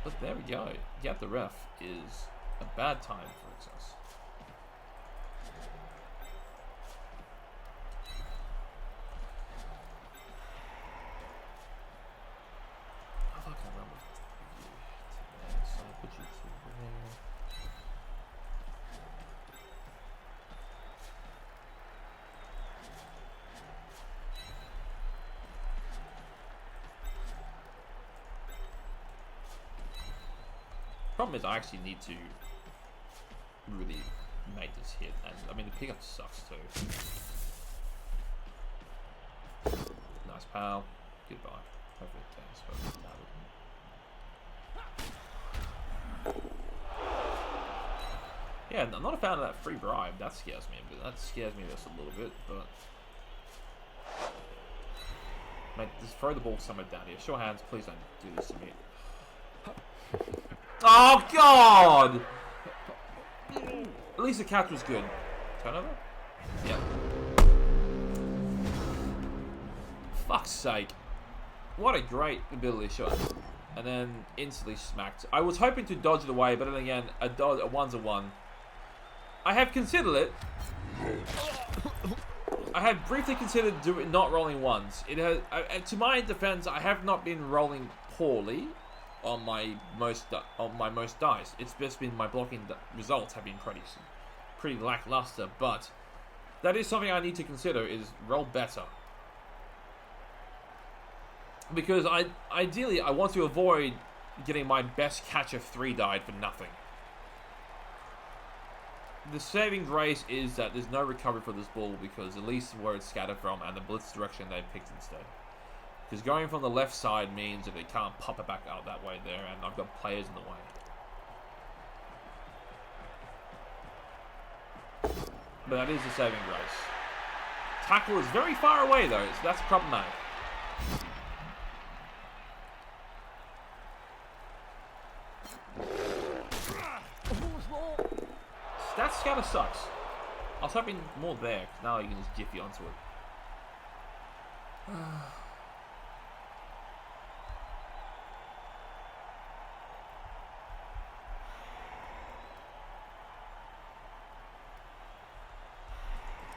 But there we go. Get the ref is a bad time for excess. Oh, I can't remember. So I'll put you to there. Problem is, I actually need to really make this hit, and I mean the pickup sucks too. Nice pal. Goodbye. Hopefully it takes, but yeah, I'm not a fan of that free bribe. That scares me a bit. That scares me just a little bit, but mate, just throw the ball somewhere down here. Show hands, please don't do this to me. Oh, God! At least the catch was good. Turnover? Yep. Fuck's sake. What a great ability shot. And then instantly smacked. I was hoping to dodge it away, but then again, a 1's a 1. I have considered it. I have briefly considered not rolling 1s. It has, to my defense, I have not been rolling poorly on my most dice. It's just been my blocking results have been pretty lackluster, but that is something I need to consider, is roll better. Because ideally I want to avoid getting my best catch of 3 died for nothing. The saving grace is that there's no recovery for this ball, because at least where it's scattered from and the blitz direction they picked instead. Because going from the left side means that they can't pop it back out that way there, and I've got players in the way. But that is the saving grace. Tackle is very far away though, so that's problematic. That scatter sucks. I was hoping more there, because now you can just jiffy onto it.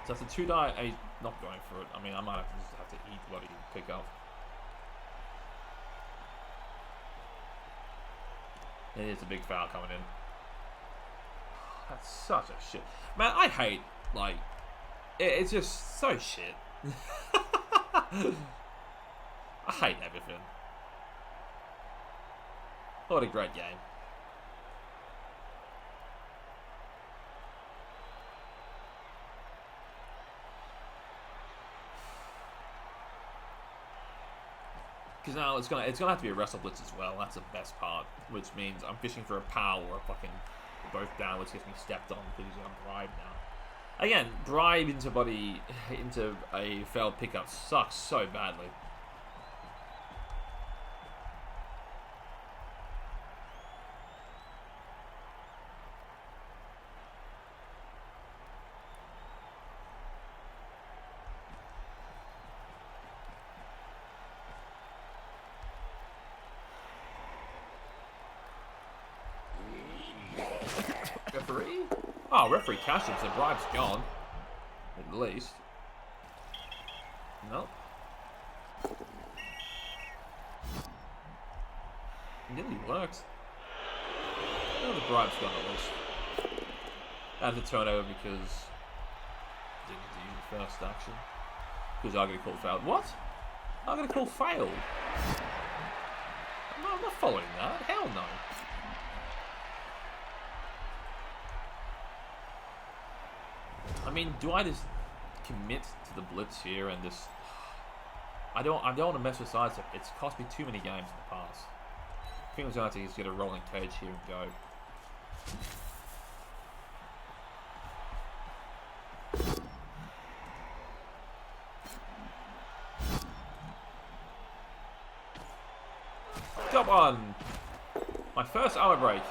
So after 2 die, I'm not going for it. I mean, I might have to eat what he pick up. It is a big foul coming in. That's such a shit. Man, I hate, like, it's just so shit. I hate everything. What a great game. Because now it's gonna have to be a wrestle blitz as well. That's the best part, which means I'm fishing for a power or a fucking both down, which gets me stepped on because I'm bribed now. Again, bribe into a failed pickup sucks so badly. Oh, referee cashed him, so bribe's gone. At least. Nope. Nearly worked. Oh, the bribe's gone at least. And the turnover because didn't do the first action. Because I'm gonna call failed. What? I'm gonna call failed. No, I'm not following that. Hell no. I mean, do I just commit to the blitz here and just? I don't want to mess with sidestep. It's cost me too many games in the past. I think I'm going to have to get a rolling cage here and go. Come on! My first armor break.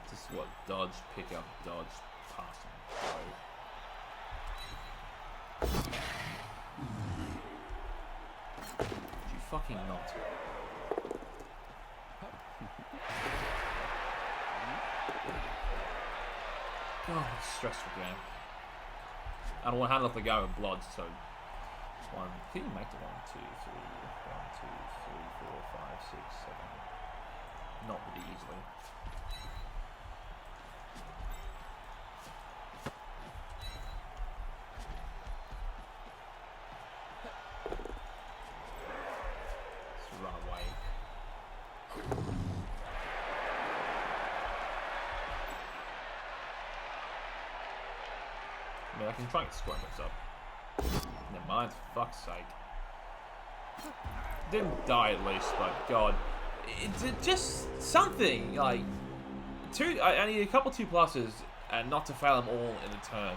This is what? Dodge, pick up, dodge, pass, and go. You fucking not. Oh, it's a stressful game. I don't want to handle off the guy with blood, so one. Can you make the 1, 2, 3, 1, 2, 3, 4, 5, 6, 7? Not really easily. Let's run away. I mean, I can try and score this up. Never mind, for fuck's sake. Didn't die at least, but god. It's just something, like... I need a couple 2+s and not to fail them all in a turn.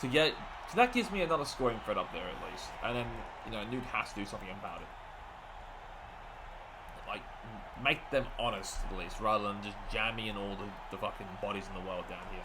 To get... So that gives me another scoring threat up there at least. And then, you know, Newt has to do something about it. Like, make them honest at least, rather than just jamming in all the fucking bodies in the world down here.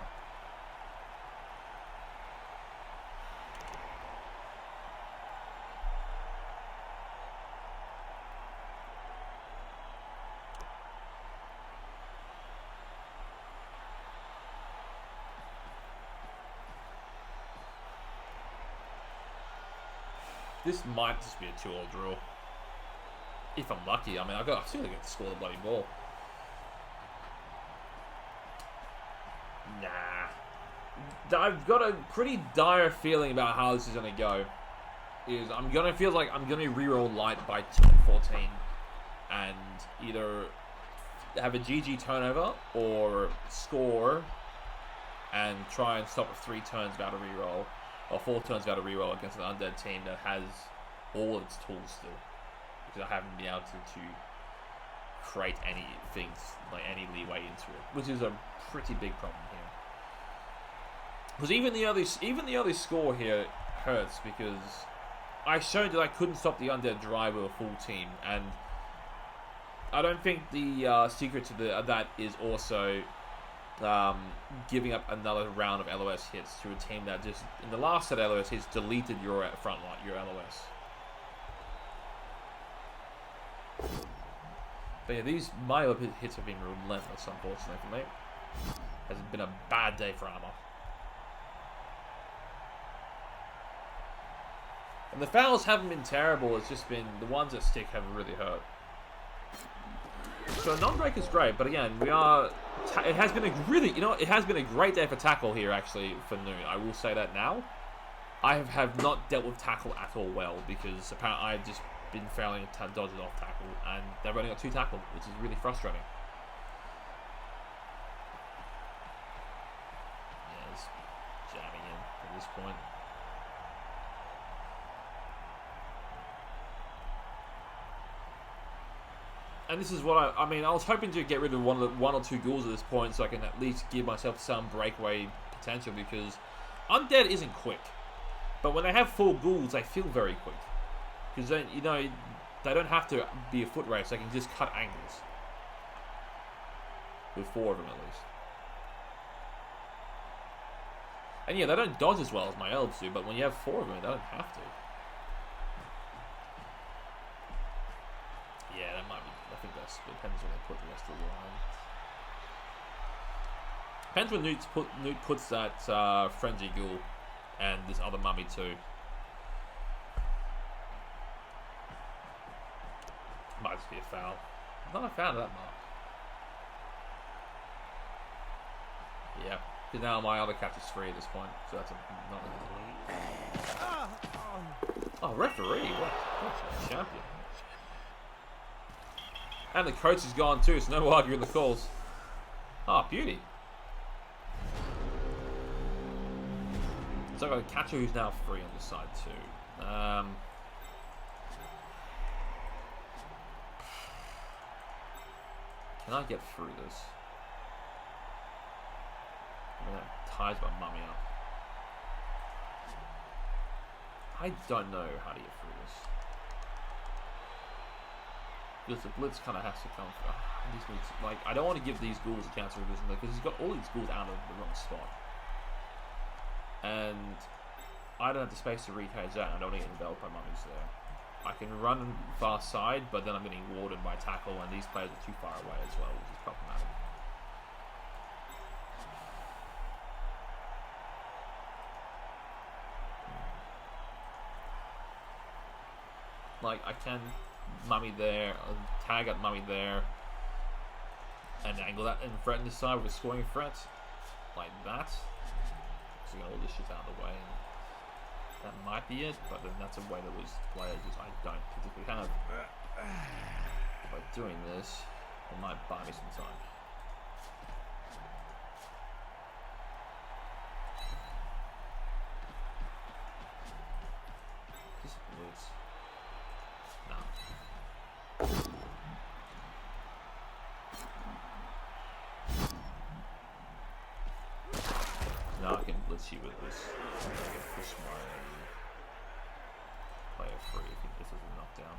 This might just be a 2-all draw. If I'm lucky. I mean, I still get to score the bloody ball. Nah. I've got a pretty dire feeling about how this is going to go. I'm going to feel like I'm going to reroll light by 14 and either have a GG turnover or score and try and stop with 3 turns without a reroll. Or 4 turns without a reroll against an undead team that has all of its tools still. Because I haven't been able to create anything, like any leeway into it. Which is a pretty big problem here. Because even the early score here hurts because I showed that I couldn't stop the undead drive with a full team. And I don't think the secret to that is also... giving up another round of LOS hits to a team that just, in the last set of LOS hits, deleted your front line, your LOS. But yeah, these my hits have been relentless, unfortunately for me. Has been a bad day for armor. And the fouls haven't been terrible, it's just been the ones that stick have really hurt. So non-break is great, but again, it has been a really, it has been a great day for tackle here, actually, for Newt. I will say that now. I have not dealt with tackle at all well, because apparently I've just been failing to dodge it off tackle, and they've only got 2 tackle, which is really frustrating. Yeah, it's jamming in at this point. And this is what I mean, I was hoping to get rid of one or two ghouls at this point so I can at least give myself some breakaway potential because Undead isn't quick. But when they have 4 ghouls, they feel very quick. Because, they don't have to be a foot race, they can just cut angles. With 4 of them at least. And yeah, they don't dodge as well as my elves do, but when you have 4 of them, they don't have to. Yeah, that might be. I think that depends when they put the rest of the line. Depends when Newt puts that Frenzy Ghoul and this other mummy too. Might just be a foul. Not a foul of that mark. Yeah. Because now my other catch is 3 at this point, so that's not a... Oh, referee! What a champion. And the coach is gone too, so no arguing the calls. Ah, beauty. So I've got a catcher who's now 3 on this side too. Can I get through this? I mean, that ties my mummy up. I don't know how to get through this. Because the blitz kind of has to come through. Like, I don't want to give these ghouls a chance to revisit them because he's got all these ghouls out of the wrong spot. And I don't have the space to recage that, and I don't want to get enveloped by mummies there. I can run far side, but then I'm getting warded by tackle, and these players are too far away as well, which is problematic. Like, I can mummy there, tag at mummy there, and angle that and threaten this side with a scoring threat, like that. So you got all this shit out of the way. And that might be it, but then that's a way to lose players, which I don't particularly have. By doing this, it might buy me some time. This blitz. No. Now I can blitz you with this. I'm gonna get push my player free if this is a knockdown.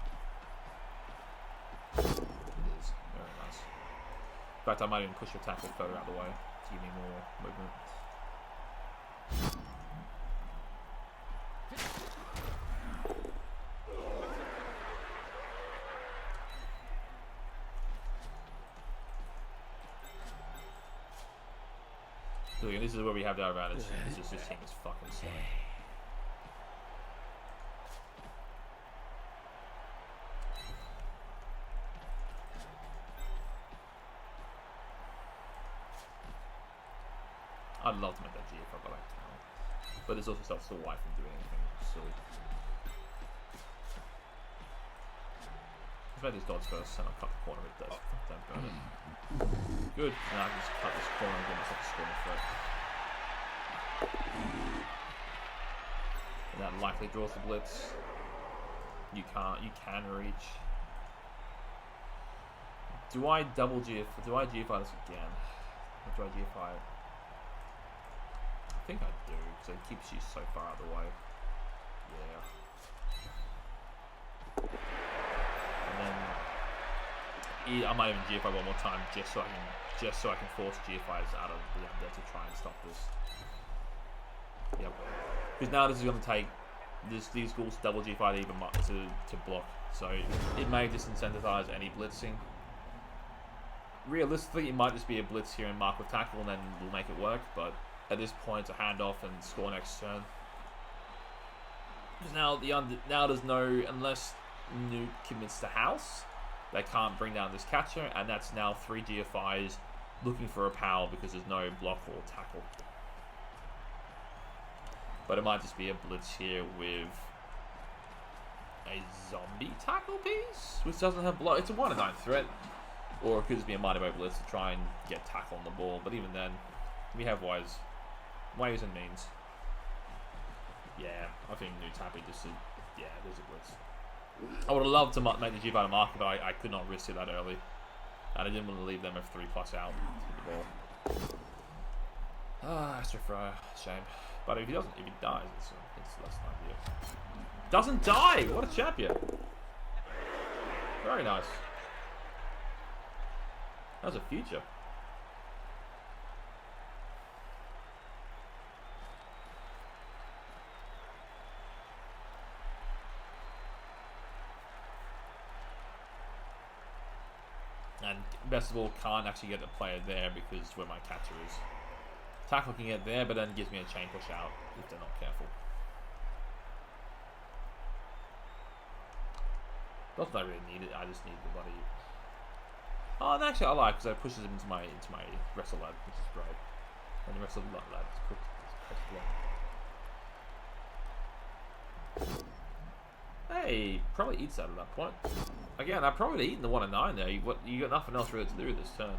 It is. Very nice. In fact, I might even push your tackle further out of the way to give me more movement. So again, this is where we have our advantage. This team is fucking slow. I'd love to make that GF if I got back to now. But this also stops the wife from doing anything silly. Let's make this dodge first and I'll cut the corner if it does. Don't burn it. Good. Now I can just cut this corner and get myself a scoring threat. And that likely draws the blitz. You can reach. Do I double GF? Do I GFI this again? Or do I GFI it? I think I do, because it keeps you so far out of the way. Yeah. And then I might even GFI one more time just so I can force GFIs out of the Undead to try and stop this. Yep. Because now this is going to take these ghouls double GFI to even to block, so it may disincentivize any blitzing. Realistically, it might just be a blitz here and mark with tackle, and then we'll make it work. But at this point, it's a handoff and score next turn. Because now now there's no, unless Newt commits to house, they can't bring down this catcher, and that's now 3 GFIs looking for a power because there's no block or tackle. But it might just be a blitz here with a zombie tackle piece, which doesn't have block. It's a 1 in 9 threat. Or it could just be a mighty bow blitz to try and get tackle on the ball. But even then, we have ways and means. Yeah, I think Newt's happy just to... Yeah, there's a blitz. I would have loved to make the G-Fighter marker, but I could not risk it that early. And I didn't want to leave them with 3+ out to the ball. Ah, S04R02, shame. But if he dies, it's less than ideal. Doesn't die! What a champion! Very nice. That was a future. best of all, can't actually get the player there because where my catcher is. Tackle can get there, but then gives me a chain push out if they're not careful. Not that I really need it. I just need the bloody. Oh, and actually, I like because it pushes him into my wrestle lad, which is great. And the wrestle lad is cooked. Hey, probably eats that at that point. Again, I probably eaten the 1 and 9 there. You got nothing else really to do this turn.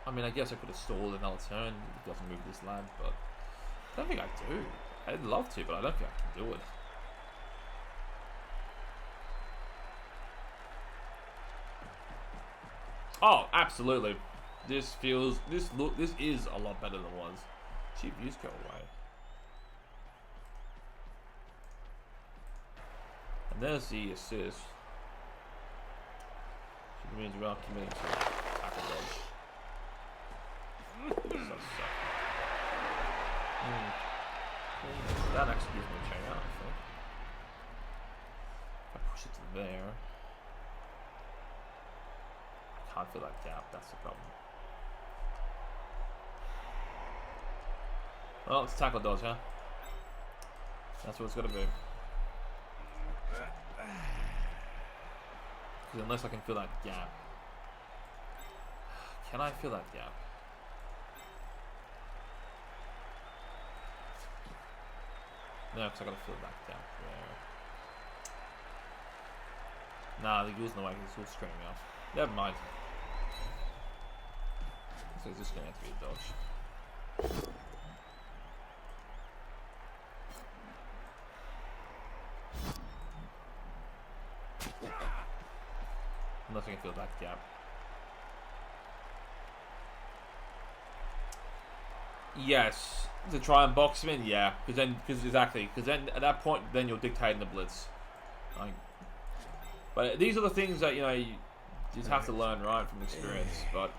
I mean, I guess I could have stalled another turn. It doesn't move this lad, but I don't think I do. I'd love to, but I don't think I can do it. Oh, absolutely. This is a lot better than it was. Cheap views go away. And there's the assist. Which means we are committing to tackle dodge. That actually gives me a chain out, I think. If I push it to there. I can't feel that gap, that's the problem. Well, it's tackle dodge, huh? That's what it's gotta be. Because unless I can feel that gap. Can I feel that gap? No, because I gotta feel that gap there. Nah, the ghoul's in the way, it's all screaming me off. Never mind. So it's just gonna have to be a dodge. Unless I can feel that gap. Yes, to try and box him in, yeah, because then at that point, then you're dictating the blitz. Like, but these are the things that you just have to learn, right, from experience. But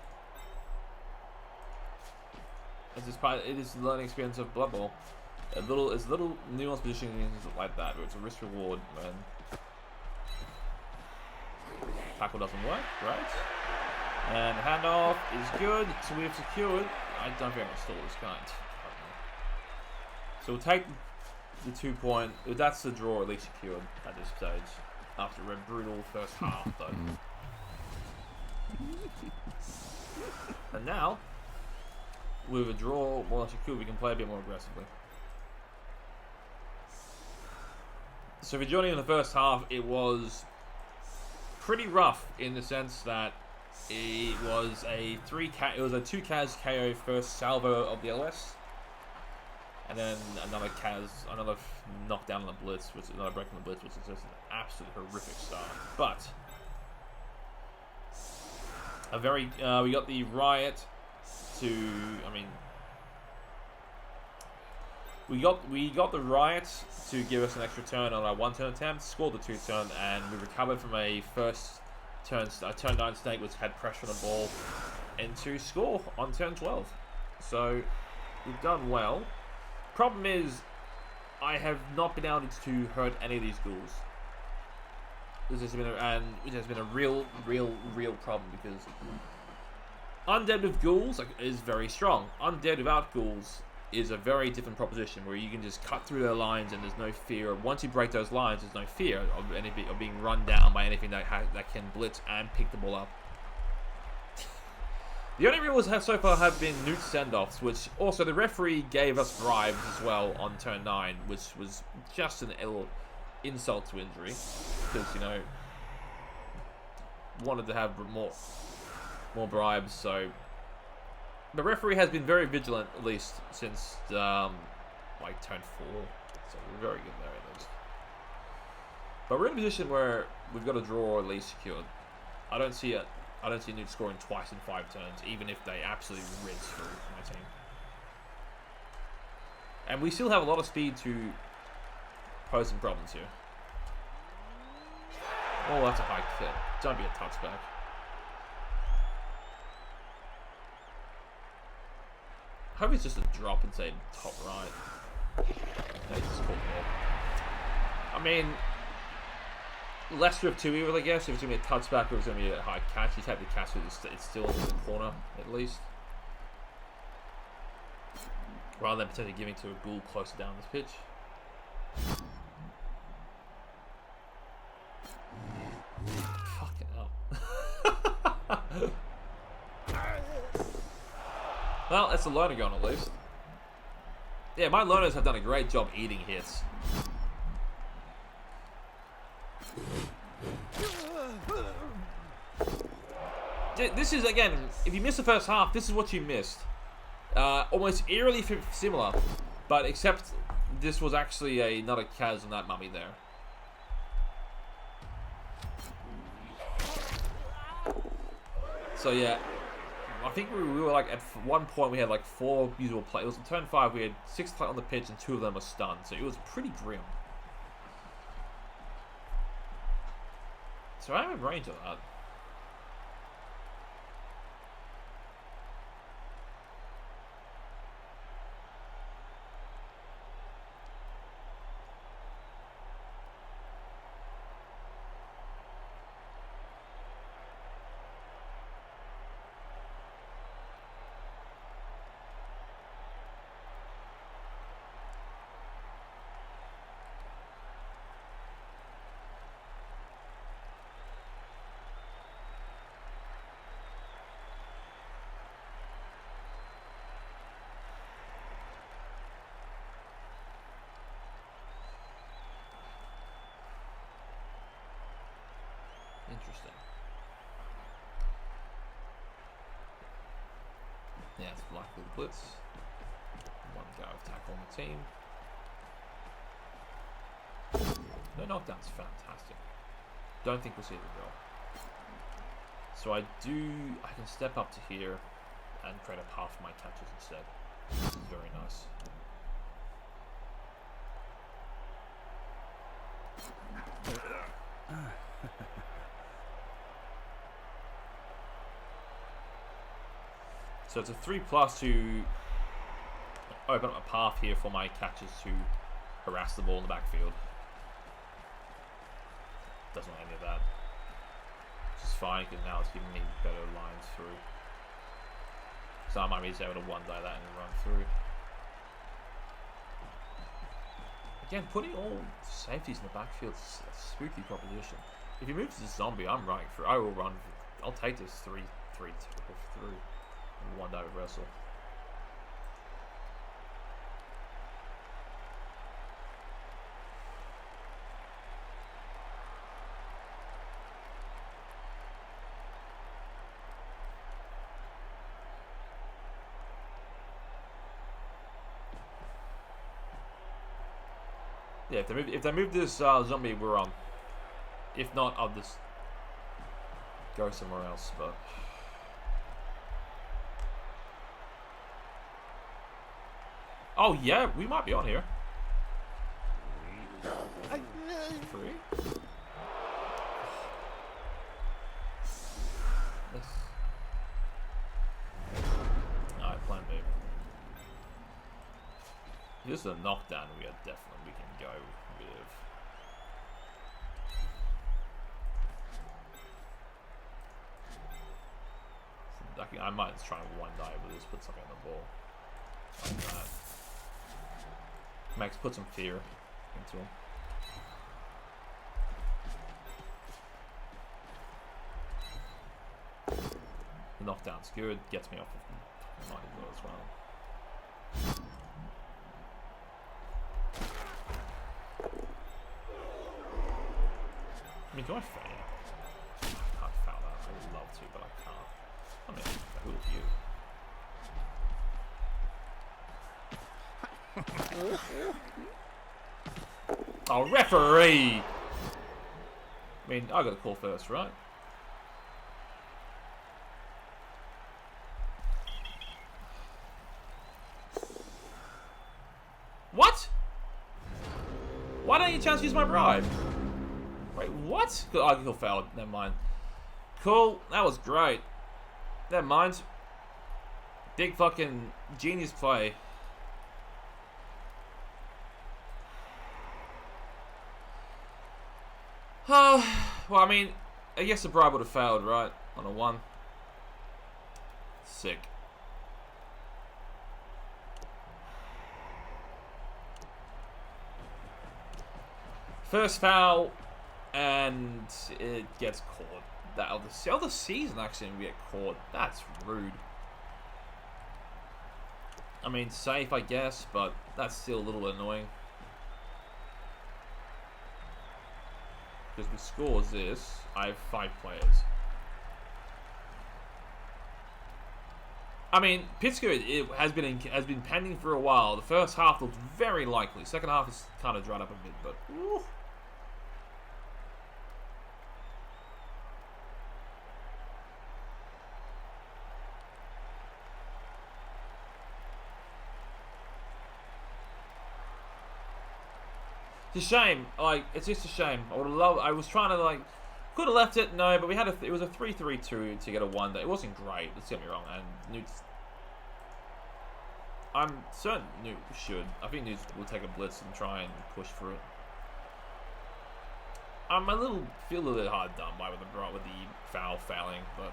it's just it is the learning experience of Blood Bowl. It's little nuanced positioning like that, where it's a risk reward when tackle doesn't work, right? And handoff is good, so we have secured. I don't think I can stall this guy. So we'll take the 2 point. That's the draw at least secured at this stage. After a brutal first half, though. And now, with a draw more secure, we can play a bit more aggressively. So if you're joining in the first half, it was pretty rough in the sense that it was a 2 Kaz KO first salvo of the LS, and then another knockdown on the blitz, another break on the blitz, which is just an absolute horrific start. But we got the riot to, we got the riot to give us an extra turn on our 1-turn attempt, scored the 2-turn, and we recovered from a turn 9 snake which had pressure on the ball into score on turn 12. So we've done well. Problem is, I have not been able to hurt any of these ghouls. Which has been a real problem, because Undead with ghouls is very strong. Undead without ghouls is a very different proposition, where you can just cut through their lines and there's no fear. Once you break those lines, there's no fear of being run down by anything that can blitz and pick the ball up. The only rules so far have been Newt send-offs, which also the referee gave us bribes as well on turn 9, which was just an insult to injury, because wanted to have more bribes. So the referee has been very vigilant, at least since like turn 4. So we're very good there at least. But we're in a position where we've got a draw or at least secured. I don't see Newt scoring twice in 5 turns, even if they absolutely rinse through my team. And we still have a lot of speed to pose some problems here. Oh, that's a high kick. Don't be a touchback. I hope it's just a drop and say top right. Okay, just called more. I mean, less with 2 evil, I guess. If it's going to be a touchback or if it's going to be a high catch, you take the catch with it's still in the corner, at least. Rather than potentially giving to a ghoul closer down this pitch. Fucking hell. Well, that's the loner gone at least. Yeah, my loners have done a great job eating hits. This is, again, if you miss the first half, this is what you missed. Almost eerily similar, but except this was actually not a Kaz on that mummy there. So yeah, I think we were like, at one point we had like 4 usable plays. It was in turn 5, we had 6 players on the pitch and 2 of them were stunned, so it was pretty grim. So I have a range of that. Interesting. Yeah, it's black with blitz. 1 go attack on the team. No knockdown's fantastic. Don't think we'll see the goal. So I can step up to here and create a path for my catches instead. This is very nice. So it's a 3+ to open up a path here for my catches to harass the ball in the backfield. Doesn't want any of that. Which is fine because now it's giving me better lines through. So I might be able to one-die that and run through. Again, putting all safeties in the backfield is a spooky proposition. If he moves to zombie, I'm running through. I will run. I'll take this 3-3 through. One day wrestle. Yeah, if they move this zombie, we're on. If not, I'll just go somewhere else. But oh yeah, we might be on here. 3. Alright, plan B. This is a knockdown. We can go with. I might just try and one-die with this, put something on the ball. Like that. Max, put some fear into him. The knockdown's good, gets me off of might as well as well. I mean, do I fail? I can't foul that. I would love to, but I can't. I mean, who are you? Oh, referee! I mean, I got to call first, right? What? Why don't you chance to use my bribe? Wait, what? Oh, he'll fail. Never mind. Cool. That was great. Never mind. Big fucking genius play. Well, I mean, I guess the bribe would have failed, right? On a 1. Sick. First foul, and it gets caught. That other season actually didn't get caught. That's rude. I mean, safe, I guess, but that's still a little annoying. Because the score is this. I have 5 players. I mean, Pittsburgh has been pending for a while. The first half looked very likely. Second half has kind of dried up a bit, but ooh. It's a shame. Like, it's just a shame. I was trying to, like, could have left it. No, but we had it was a 3-3-2 to get a 1. It wasn't great. Let's get me wrong. And Newt's, I'm certain Newt should. I think Newt will take a blitz and try and push through it. I'm feel a little bit hard done by with the fouling, but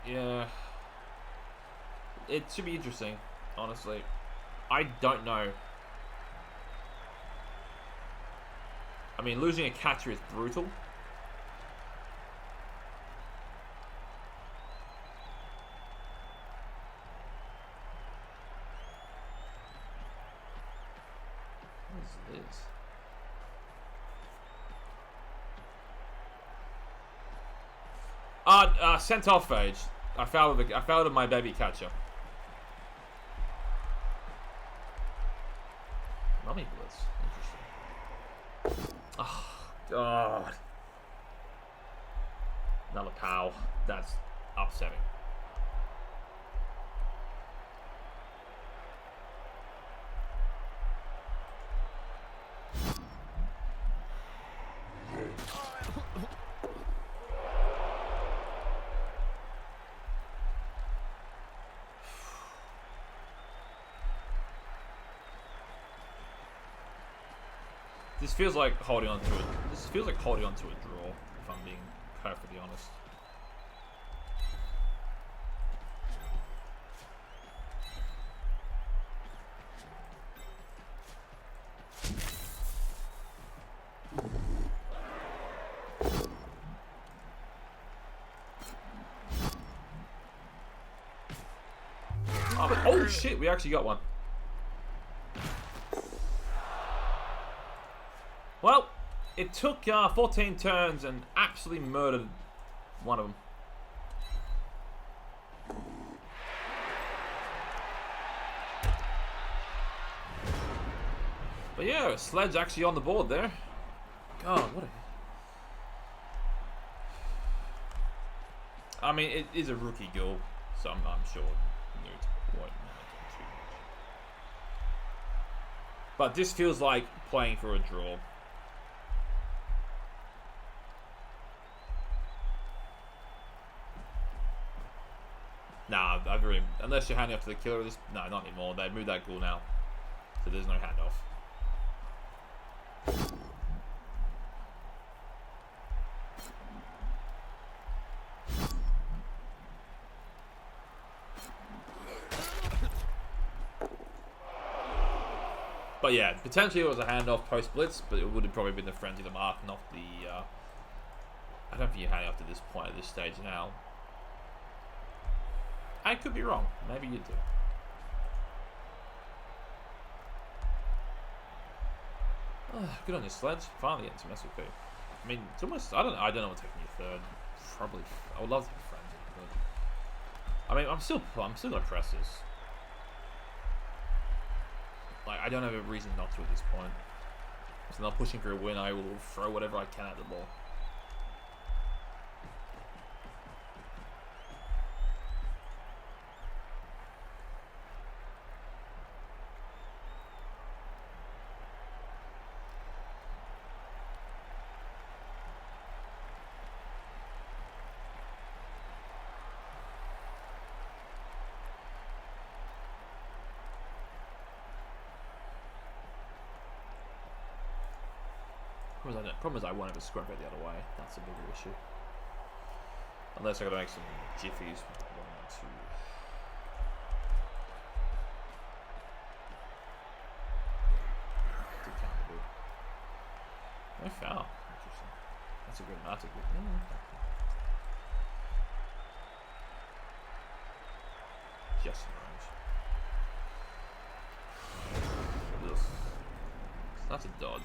yeah, it should be interesting. Honestly, I don't know. I mean, losing a catcher is brutal. What is this? Sent off age. I fouled my baby catcher. Mummy blitz. Interesting. Oh, God. Another pow. That's upsetting. This feels like holding on to it. This feels like holding on to a draw, if I'm being perfectly honest. Oh shit, we actually got one. Well, it took 14 turns and absolutely murdered one of them. But yeah, Sledge actually on the board there. God, what a... I mean, it is a rookie goal, so I'm sure Newt won't mind too much. But this feels like playing for a draw. Nah, unless you're handing off to the killer, no, not anymore. They moved that goal now, so there's no handoff. But yeah, potentially it was a handoff post blitz, but it would have probably been the frenzy of the mark, not the. I don't think you're handing off to this point at this stage now. I could be wrong. Maybe you do. Good on your Sledge. Finally getting some SOP. I mean, it's almost. I don't know what taking you third. Probably. I would love to be frenzy, but I mean, I'm still gonna press this. Like, I don't have a reason not to at this point. So not pushing for a win. I will throw whatever I can at the ball. Problem is I won't have a scrub it the other way. That's a bigger issue. Unless I gotta make some jiffies. 1, 2. No foul. Interesting. That's a good. That's a good. Just in range. Ugh. That's a dodge.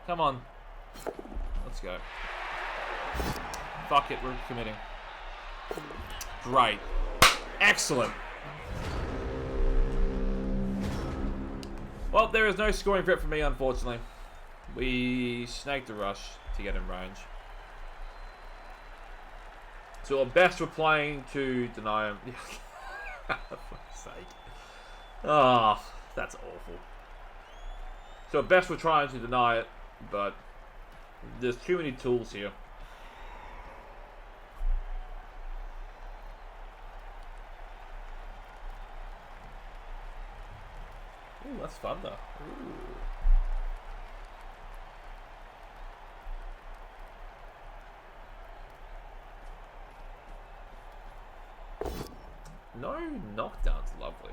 Come on. Let's go. Fuck it, we're committing. Great. Excellent. Well, there is no scoring threat for me, unfortunately. We snaked the rush to get in range. So at best we're playing to deny him. For fuck's sake. Oh, that's awful. So at best we're trying to deny it, but there's too many tools here. Ooh, that's fun though. Ooh. No knockdowns, lovely.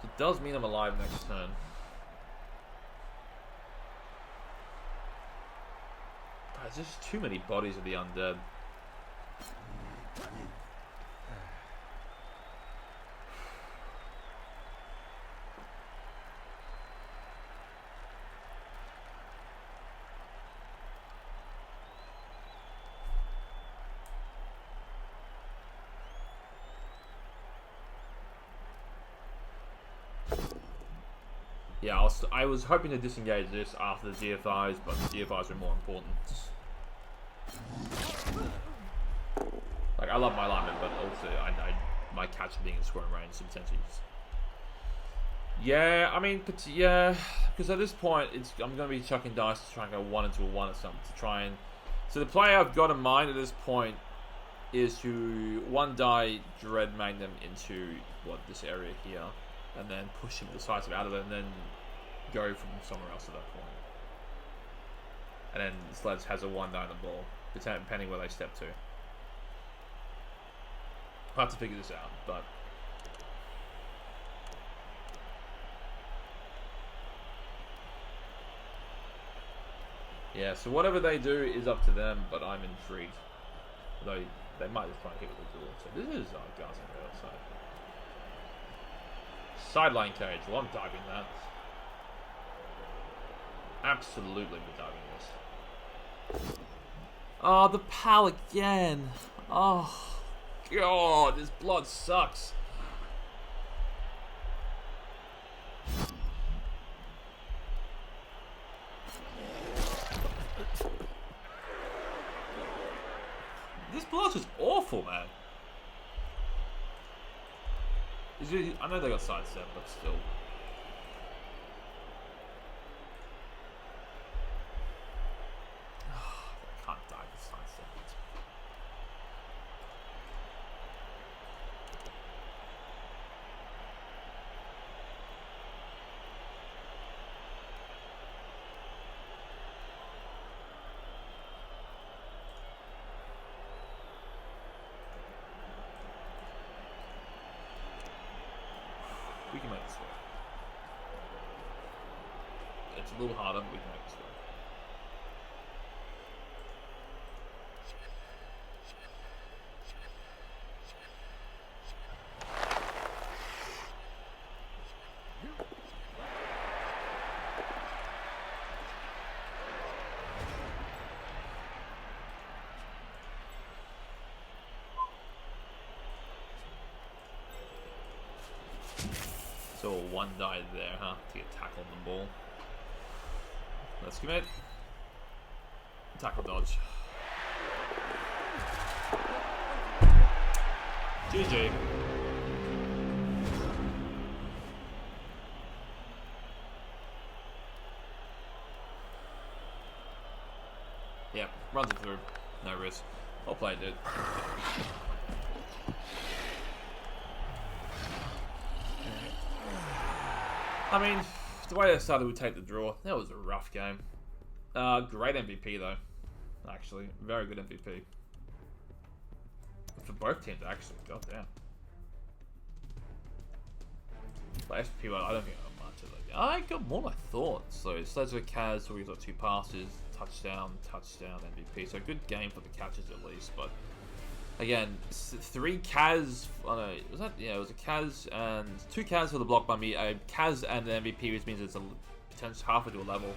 It does mean I'm alive next turn. There's just too many bodies of the undead. Yeah, I was hoping to disengage this after the GFIs, but the GFIs were more important. Like, I love my alignment, but also my catch being in scoring range potentially. Yeah, I mean, yeah, because at this point, I'm going to be chucking dice to try and go 1 into a 1 or something to try and. So the play I've got in mind at this point is to 1 die Dread Magnum into this area here, and then push him decisive out of it, and then go from somewhere else at that point. And then Sledge has a 1 die on the ball, depending where they step to. I'll have to figure this out, but. Yeah, so whatever they do is up to them, but I'm intrigued. Though they might just try and hit with the door. So this is guys on the outside. Sideline cage. Well, I'm diving that. Absolutely, we're diving this. Oh, the pal again. Oh, God, this blood sucks. This blood is awful, man. I know they got sidestep, but still. I can't die with sidestep. We can make this work. It's a little harder, but we can make this work. So one died there, huh? To get tackled on the ball. Let's commit. Tackle dodge. GG. Yep, runs it through. No risk. I'll play it, dude. I mean, the way they started, we take the draw. That was a rough game. Great MVP, though. Actually, very good MVP. For both teams, actually. God damn. But SP, I don't think I got much of it. I got more than I thought. So, Sledger Kaz, so we got 2 passes, touchdown, MVP. So, good game for the catches at least. But, again, 3 Kaz. Oh no, was that? Yeah, it was a Kaz and 2 Kaz for the block by me. A Kaz and an MVP, which means it's a potential halfway to a level.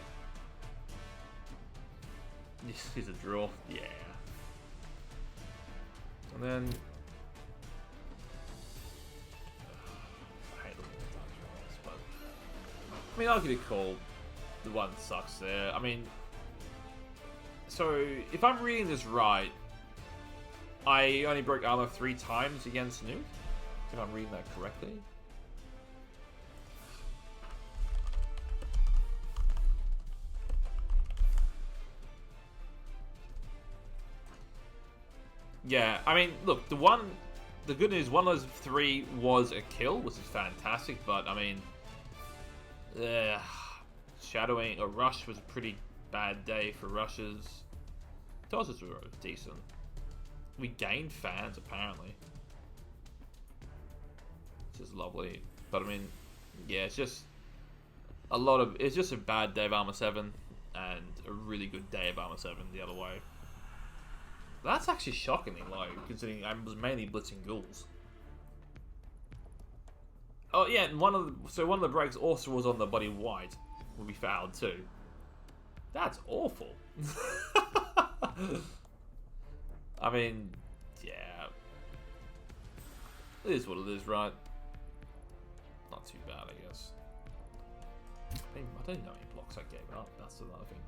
This is a draw. Yeah. And then I hate the draws, but I mean, I'll give it a call. The one sucks there. I mean, so if I'm reading this right, I only broke armor 3 times against Newt. If I'm reading that correctly. Yeah, I mean, look, the good news, one of those 3 was a kill, which is fantastic, but, I mean, shadowing, or rush was a pretty bad day for rushes. Dodges were decent. We gained fans, apparently. Which is lovely. But, I mean, yeah, it's just it's just a bad day of Armor 7, and a really good day of Armor 7 the other way. That's actually shockingly low, considering I was mainly blitzing ghouls. Oh yeah, and one of the breaks also was on the body white, when we fouled too. That's awful. I mean, yeah, it is what it is, right? Not too bad, I guess. I don't know how many blocks I gave up. That's another thing.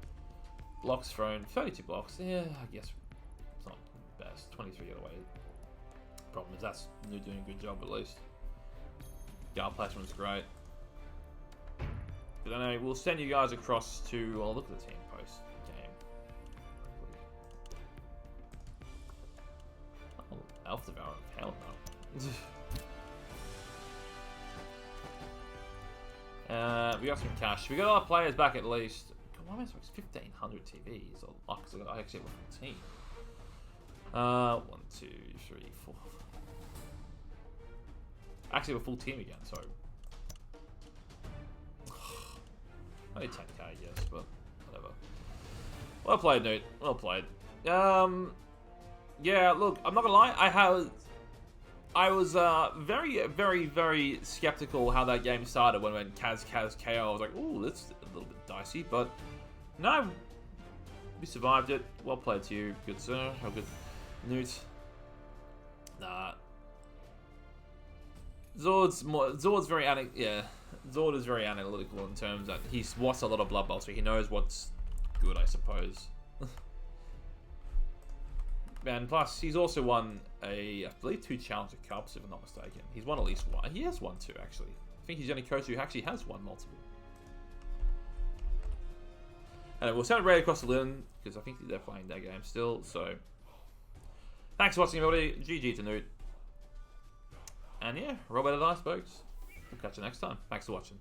Blocks thrown, 32 blocks. Yeah, I guess. Not the best. 23 other way. Problem is that's Newt doing a good job at least. Guard placement's great. But anyway, we'll send you guys across to. Oh, look at the team post game. Oh, Elf Devourer. Hell no. We got some cash. We got our players back at least. God, why am I so 1,500 TVs? Oh, because I actually have a full team. 1, 2, 3, 4. Actually, we're full team again, so. Only 10k, I guess, but whatever. Well played, Newt. Well played. Yeah, look, I'm not gonna lie. I was very, very, very skeptical how that game started when it went Kaz, KO. I was like, ooh, that's a little bit dicey, but no, we survived it. Well played to you, good sir. How good. Newt. Nah. Zord is very analytical in terms that he's watched a lot of Blood Bowl, so he knows what's good, I suppose. And plus, he's also won I believe 2 Challenger Cups, if I'm not mistaken. He's won at least 1. He has won 2, actually. I think he's the only coach who actually has won multiple. And we'll send it right across the Lynn, because I think they're playing that game still, so. Thanks for watching, everybody. GG to Newt. And yeah, roll better dice, folks. We'll catch you next time. Thanks for watching.